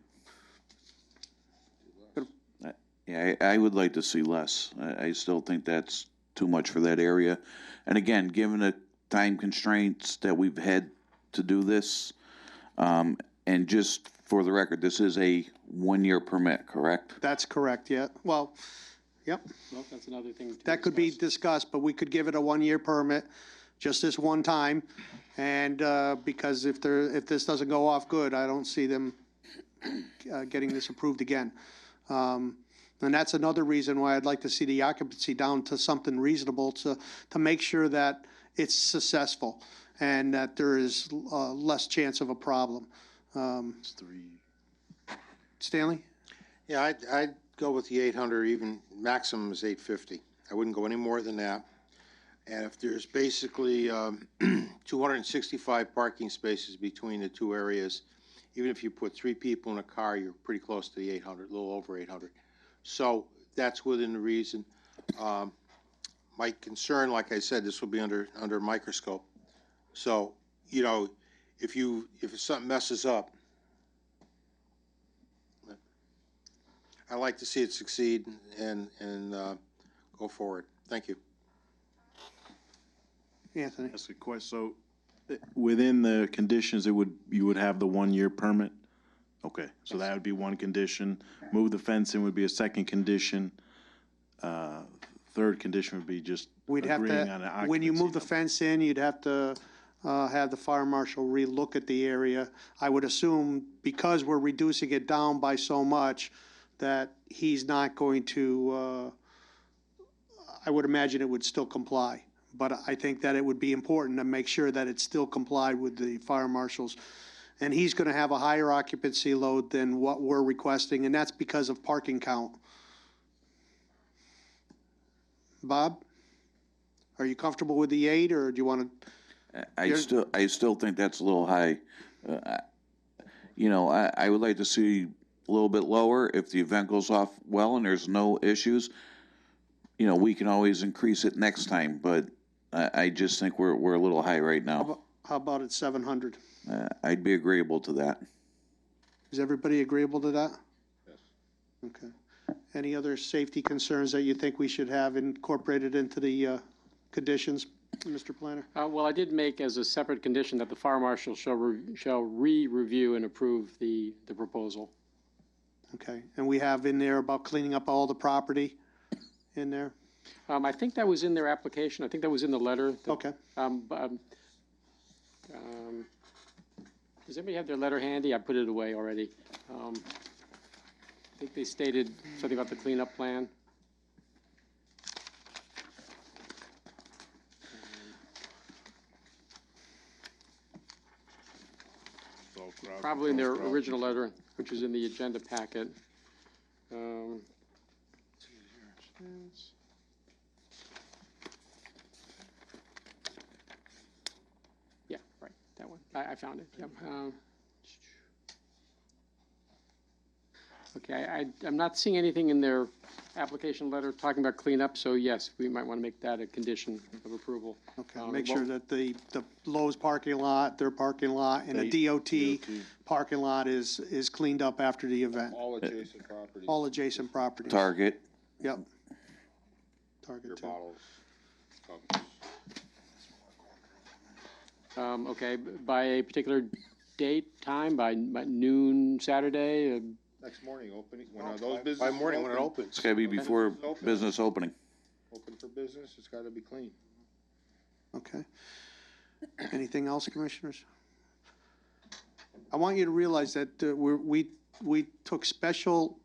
Yeah, I would like to see less. I still think that's too much for that area. And again, given the time constraints that we've had to do this, and just for the record, this is a 1-year permit, correct? That's correct, yeah. Well, yep. Well, that's another thing. That could be discussed, but we could give it a 1-year permit just this one time. And because if this doesn't go off good, I don't see them getting this approved again. And that's another reason why I'd like to see the occupancy down to something reasonable to make sure that it's successful and that there is less chance of a problem. It's 3. Stanley? Yeah, I'd go with the 800, even maximum is 850. I wouldn't go any more than that. And if there's basically 265 parking spaces between the two areas, even if you put 3 people in a car, you're pretty close to the 800, a little over 800. So that's within the reason. My concern, like I said, this will be under a microscope. So, you know, if something messes up, I like to see it succeed and go forward. Thank you. Anthony? That's a good question. So within the conditions, you would have the 1-year permit? Okay, so that would be one condition. Move the fence in would be a second condition. Third condition would be just agreeing on an occupancy. When you move the fence in, you'd have to have the fire marshal relook at the area. I would assume because we're reducing it down by so much that he's not going to, I would imagine it would still comply. But I think that it would be important to make sure that it still complied with the fire marshals. And he's going to have a higher occupancy load than what we're requesting, and that's because of parking count. Bob, are you comfortable with the 8, or do you want to? I still think that's a little high. I would like to see a little bit lower if the event goes off well and there's no issues. We can always increase it next time, but I just think we're a little high right now. How about at 700? I'd be agreeable to that. Is everybody agreeable to that? Yes. Okay. Any other safety concerns that you think we should have incorporated into the conditions, Mr. Planner? Well, I did make as a separate condition that the fire marshal shall re-review and approve the proposal. Okay. And we have in there about cleaning up all the property in there? I think that was in their application. I think that was in the letter. Okay. Does anybody have their letter handy? I put it away already. I think they stated something about the cleanup plan. Probably in their original letter, which was in the agenda packet. Yeah, right, that one. I found it. Yep. Okay, I'm not seeing anything in their application letter talking about cleanup, so yes, we might want to make that a condition of approval. Okay, make sure that the Lowe's parking lot, their parking lot, and the DOT parking lot is cleaned up after the event. All adjacent properties. All adjacent properties. Target. Yep. Target Your too. bottles. Okay, by a particular date, time, by noon Saturday? Next morning, opening, when those businesses. By morning when it open. opens. It's got to be before business opening. Open for business, it's gotta be clean. Okay. Anything else, commissioners? I want you to realize that we took special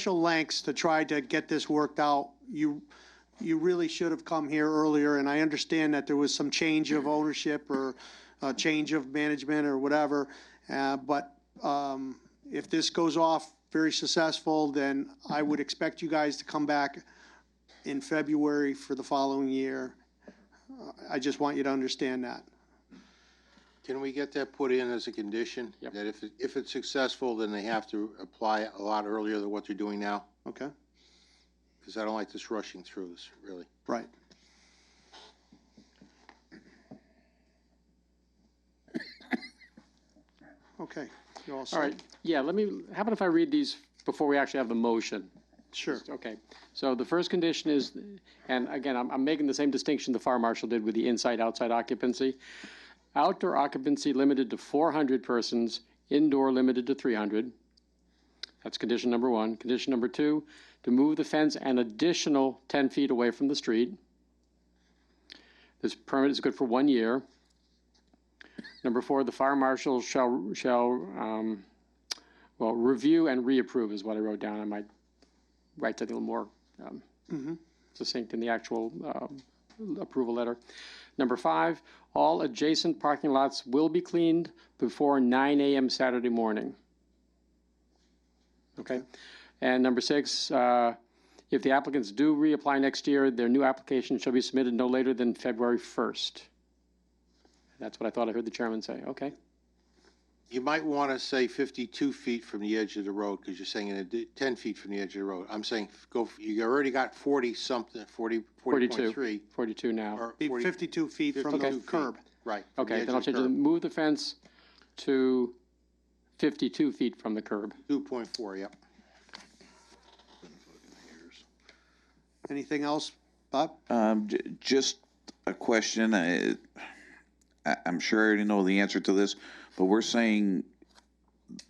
lengths to try to get this worked out. You really should have come here earlier, and I understand that there was some change of ownership or change of management or whatever. But if this goes off very successful, then I would expect you guys to come back in February for the following year. I just want you to understand that. Can we get that put in as a condition? Yep. That if it's successful, then they have to apply a lot earlier than what they're doing now? Okay? Because I don't like this rushing through this, really. Right. Okay. You all set? All right, yeah, how about if I read these before we actually have the motion? Sure. Okay, so the first condition is, and again, I'm making the same distinction the fire marshal did with the inside-outside occupancy. Outdoor occupancy limited to 400 persons, indoor limited to 300. That's condition number 1. Condition number 2, to move the fence an additional 10 feet away from the street. This permit is good for 1 year. Number 4, the fire marshal shall review and reapprove is what I wrote down. I might write something a little more succinct in the actual approval letter. Number 5, all adjacent parking lots will be cleaned before 9 a.m. Saturday morning. Okay? And number 6, if the applicants do reapply next year, their new application shall be submitted no later than February 1st. That's what I thought I heard the chairman say. Okay. You might want to say 52 feet from the edge of the road, because you're saying 10 feet from the edge of the road. I'm saying you already got 40-something, 42 now. or Be 40 52 feet from the 52 feet. curb. Right. from the Okay, edge then I'll of the change it, curb. move the fence to 52 feet from the curb. 2.4, yep. Anything else, Bob? Just a question. I'm sure I already know the answer to this, but we're saying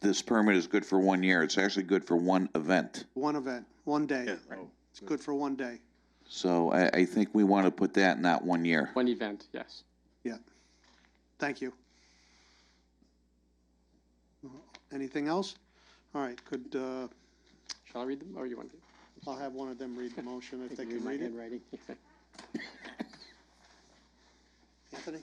this permit is good for 1 year. It's actually good for one event. One event, 1 day. It's good for 1 day. So I think we want to put that, not 1 year. One event, yes. Yeah. Thank you. Anything else? All right, Shall I read them, or you want to? I'll have one of them read the motion if they Read can my read it. handwriting. Anthony?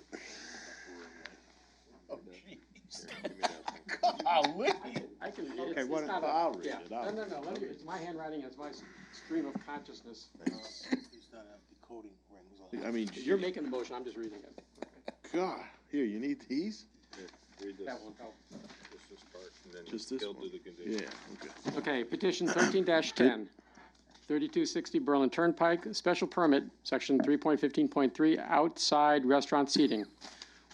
I can read it. Okay, It's what- not a- I'll read yeah. it. No, let me, it's my handwriting, it's my stream of consciousness. He's not have decoding rings on. I mean, You're making the motion, I'm just reading it. God, here, you need these? Read this, That won't help. this part, and then Just this he'll one? do the condition. Yeah, okay. Okay, petition 13-10, 3260 Berlin Turnpike, special permit, section 3.15.3, outside restaurant seating.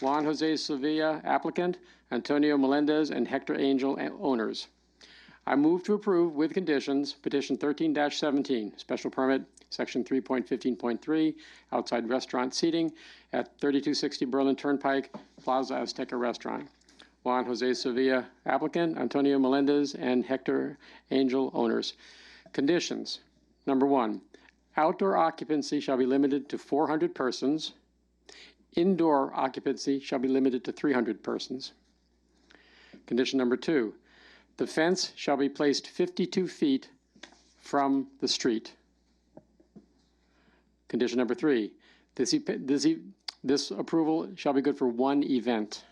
Juan Jose Sevilla, applicant, Antonio Melendez, and Hector Angel, owners. I move to approve with conditions, petition 13-17, special permit, section 3.15.3, outside restaurant seating at 3260 Berlin Turnpike, Plaza Azteca Restaurant. Juan Jose Sevilla, applicant, Antonio Melendez, and Hector Angel, owners. Conditions. Number 1, outdoor occupancy shall be limited to 400 persons. Indoor occupancy shall be limited to 300 persons. Condition number 2, the fence shall be placed 52 feet from the street. Condition number 3, this approval shall be good for 1 event.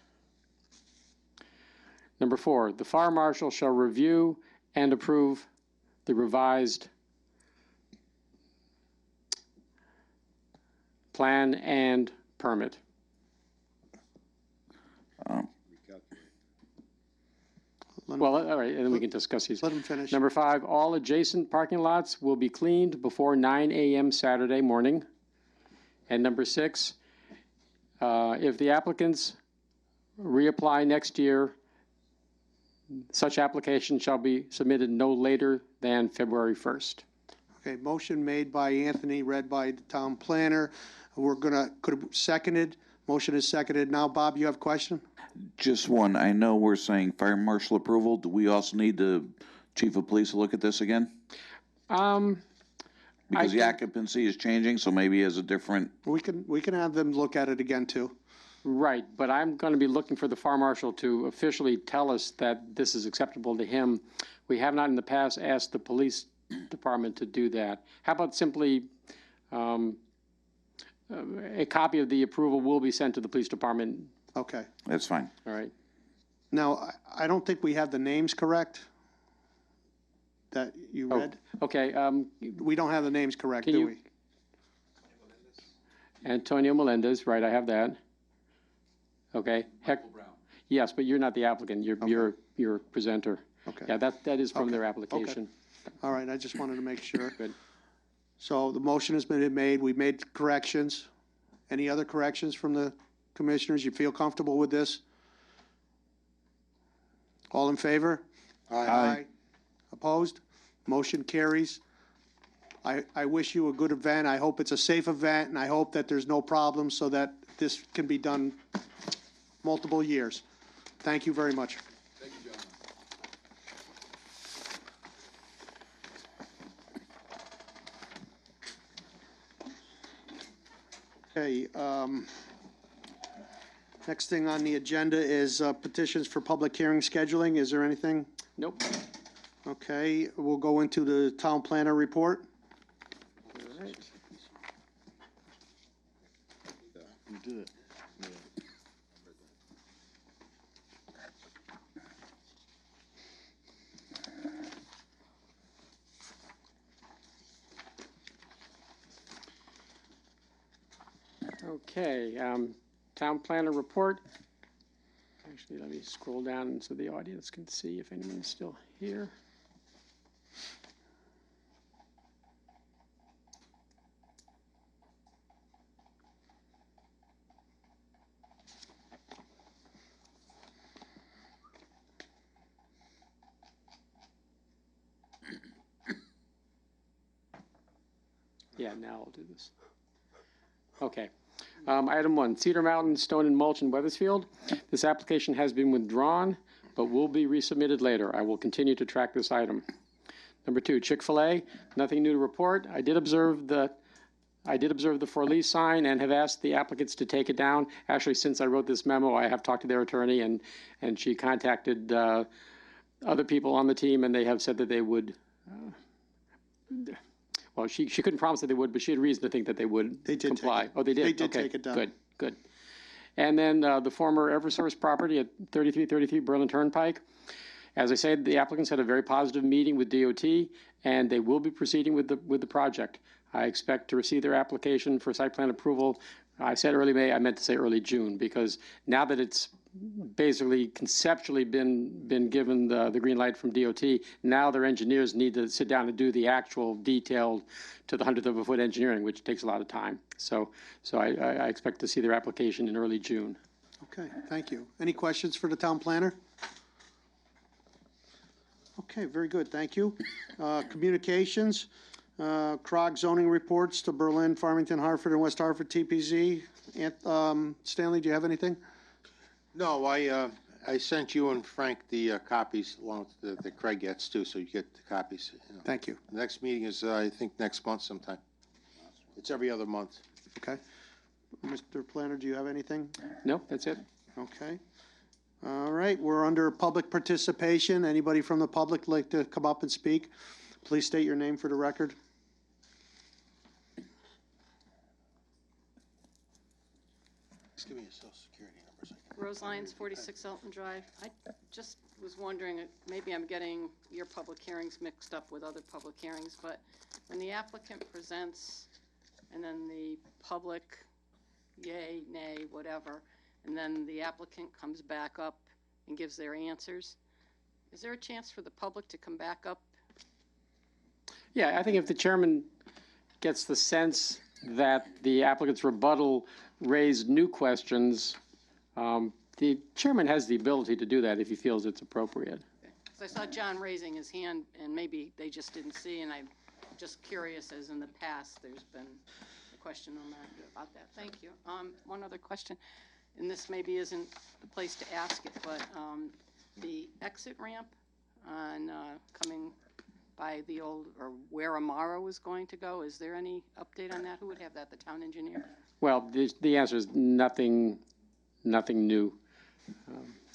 Number 4, the fire marshal shall review and approve the revised plan and permit. Well, all right, and then we can discuss these. Let him finish. Number 5, all adjacent parking lots will be cleaned before 9 a.m. Saturday morning. And number 6, if the applicants reapply next year, such application shall be submitted no later than February 1st. Okay, motion made by Anthony, read by the town planner. Could have seconded. Motion is seconded. Now, Bob, you have a question? Just one. I know we're saying fire marshal approval. Do we also need the chief of police to look at this again? Because the occupancy is changing, so maybe he has a different. We can have them look at it again, too. Right, but I'm going to be looking for the fire marshal to officially tell us that this is acceptable to him. We have not in the past asked the police department to do that. How about simply a copy of the approval will be sent to the police department? Okay. That's fine. All right. Now, I don't think we have the names correct that you read. Okay. We don't have the names correct, Can do you- we? Antonio Melendez, right, I have that. Okay. Yes, but you're not the applicant, you're a presenter. Okay. Yeah, that is from Okay. their application. All right, I just wanted to make sure. Good. So the motion has been made. We made corrections. Any other corrections from the commissioners? You feel comfortable with this? All in favor? Aye. Opposed? Motion carries. I wish you a good event. I hope it's a safe event, and I hope that there's no problems so that this can be done multiple years. Thank you very much. Thank you, John. Okay, next thing on the agenda is petitions for public hearing scheduling. Is there anything? Nope. Okay, we'll go into the town planner report. All right. You did it. Yeah. Okay, town planner report. Actually, let me scroll down so the audience can see if anyone's still here. Yeah, now I'll do this. Okay. Item 1, Cedar Mountain Stone and Mulch in Weathersfield. This application has been withdrawn, but will be resubmitted later. I will continue to track this item. Number 2, Chick-fil-A, nothing new to report. I did observe the for lease sign and have asked the applicants to take it down. Actually, since I wrote this memo, I have talked to their attorney, and she contacted other people on the team, and they have said that they would. Well, she couldn't promise that they would, but she had reason to think that they would They did comply. take it. Oh, they did? They did Okay, take it down. Good, good. And then the former Eversource property at 3333 Berlin Turnpike. As I said, the applicants had a very positive meeting with DOT, and they will be proceeding with the project. I expect to receive their application for site plan approval. I said early May, I meant to say early June, because now that it's basically conceptually been given the green light from DOT, now their engineers need to sit down and do the actual detailed to the 100th of a foot engineering, which takes a lot of time. So I expect to see their application in early June. Okay, thank you. Any questions for the town planner? Okay, very good, thank you. Communications, CROG zoning reports to Berlin, Farmington, Hartford, and West Hartford, TPZ. Stanley, do you have anything? No, I sent you and Frank the copies along with that Craig gets too, so you get the copies. You know. Thank you. The next meeting is, I think, next month sometime. It's every other month. Okay. Mr. Planner, do you have anything? No, that's it. Okay. All right, we're under public participation. Anybody from the public like to come up and speak? Please state your name for the record. Just give me your social security number. So I can- Rose Lyons, 46 Elton Drive. I just was wondering, maybe I'm getting your public hearings mixed up with other public hearings, but when the applicant presents and then the public, yay, nay, whatever, and then the applicant comes back up and gives their answers, is there a chance for the public to come back up? Yeah, I think if the chairman gets the sense that the applicant's rebuttal raised new questions, the chairman has the ability to do that if he feels it's appropriate. Because I saw John raising his hand, and maybe they just didn't see, and I'm just curious, as in the past, there's been a question on that, about that. Thank you. One other question, and this maybe isn't the place to ask it, but the exit ramp on coming by the old, or where Amara was going to go, is there any update on that? Who would have that, the town engineer? Well, the answer is nothing new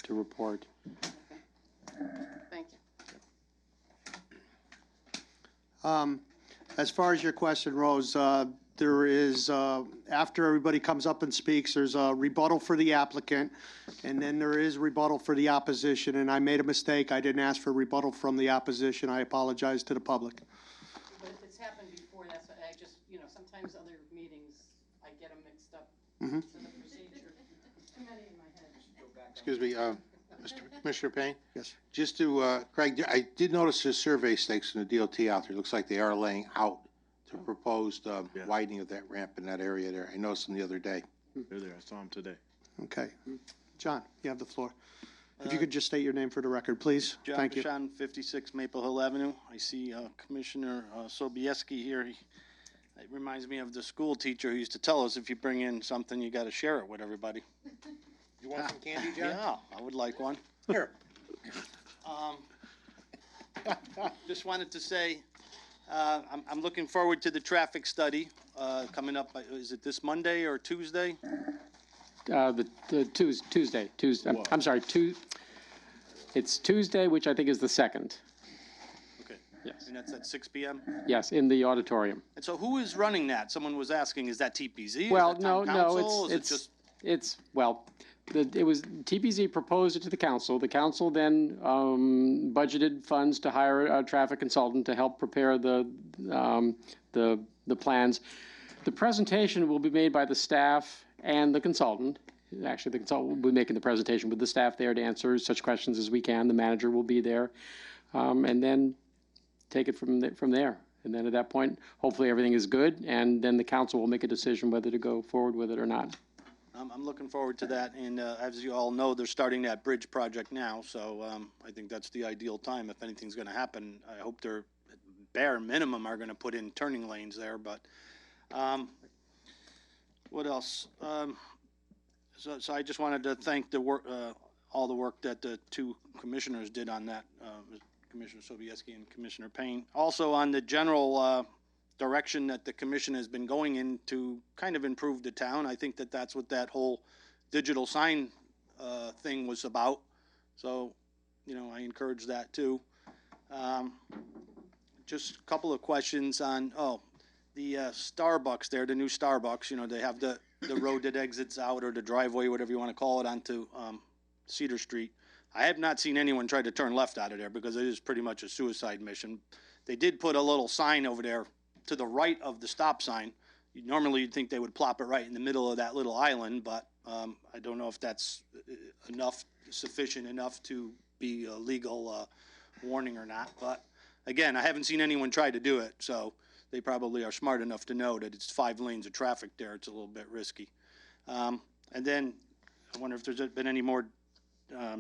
to report. Thank you. As far as your question, Rose, there is, after everybody comes up and speaks, there's a rebuttal for the applicant, and then there is rebuttal for the opposition, and I made a mistake. I didn't ask for rebuttal from the opposition. I apologize to the public. But it's happened before, that's what I just, sometimes other meetings, I get them mixed up. Mhm. So the procedure, too many in my head. Excuse me, Commissioner Payne? Yes. Just to, Craig, I did notice there's survey stakes in the DOT out there. Looks like they are laying out the proposed widening of that ramp in that area there. I noticed them the other day. They're there. I saw them today. Okay. John, you have the floor. If you could just state your name for the record, please. John Thank you. Bashan, 56 Maple Hill Avenue. I see Commissioner Sobieski here. It reminds me of the school teacher who used to tell us, if you bring in something, you got to share it with everybody. You want some candy, John? Yeah, I would like one. Here. Just wanted to say, I'm looking forward to the traffic study. coming up, is it this Monday or Tuesday? Tuesday, I'm sorry, it's Tuesday, which I think is the 2nd. Okay. Yes. And that's at 6 PM? Yes, in the auditorium. And so who is running that? Someone was asking, is that TPZ? Well, Is that town council? Is it just? It was, TPZ proposed it to the council. The council then budgeted funds to hire a traffic consultant to help prepare the plans. The presentation will be made by the staff and the consultant. Actually, the consultant will be making the presentation with the staff there to answer such questions as we can. The manager will be there. And then take it from there. And then at that point, hopefully everything is good, and then the council will make a decision whether to go forward with it or not. I'm looking forward to that, and as you all know, they're starting that bridge project now, so I think that's the ideal time. If anything's going to happen, I hope they're, at bare minimum, are going to put in turning lanes there, but what else? So I just wanted to thank the work, all the work that the two commissioners did on that, Commissioner Sobieski and Commissioner Payne. Also on the general direction that the commission has been going in to kind of improve the town. I think that that's what that whole digital sign thing was about. So, I encourage that too. Just a couple of questions on, the Starbucks there, the new Starbucks, they have the road that exits out, or the driveway, whatever you want to call it, onto Cedar Street. I have not seen anyone try to turn left out of there because it is pretty much a suicide mission. They did put a little sign over there to the right of the stop sign. Normally you'd think they would plop it right in the middle of that little island, but I don't know if that's sufficient enough to be a legal warning or not. But again, I haven't seen anyone try to do it, so they probably are smart enough to know that it's 5 lanes of traffic there. It's a little bit risky. And then I wonder if there's been any more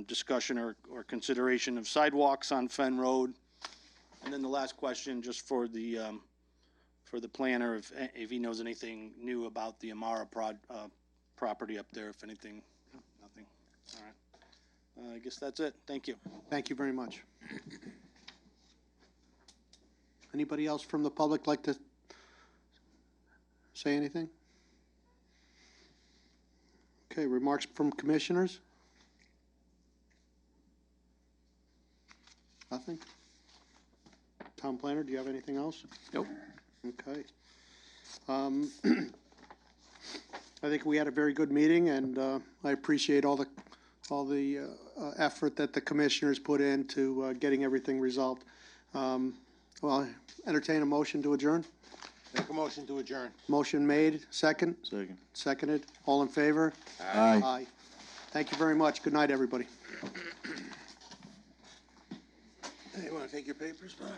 discussion or consideration of sidewalks on Fen Road. And then the last question, just for the planner, if he knows anything new about the Amara property up there, if anything. Nothing. All right. I guess that's it. Thank you. Thank you very much. Anybody else from the public like to say anything? Okay, remarks from commissioners? Nothing? Town planner, do you have anything else? Nope. Okay. I think we had a very good meeting, and I appreciate all the effort that the commissioners put into getting everything resolved. Well, entertain a motion to adjourn. Make a motion to adjourn. Motion made, second? Second. Seconded. All in favor? Aye. Aye. Thank you very much. Good night, everybody. Hey, you want to take your papers, bud?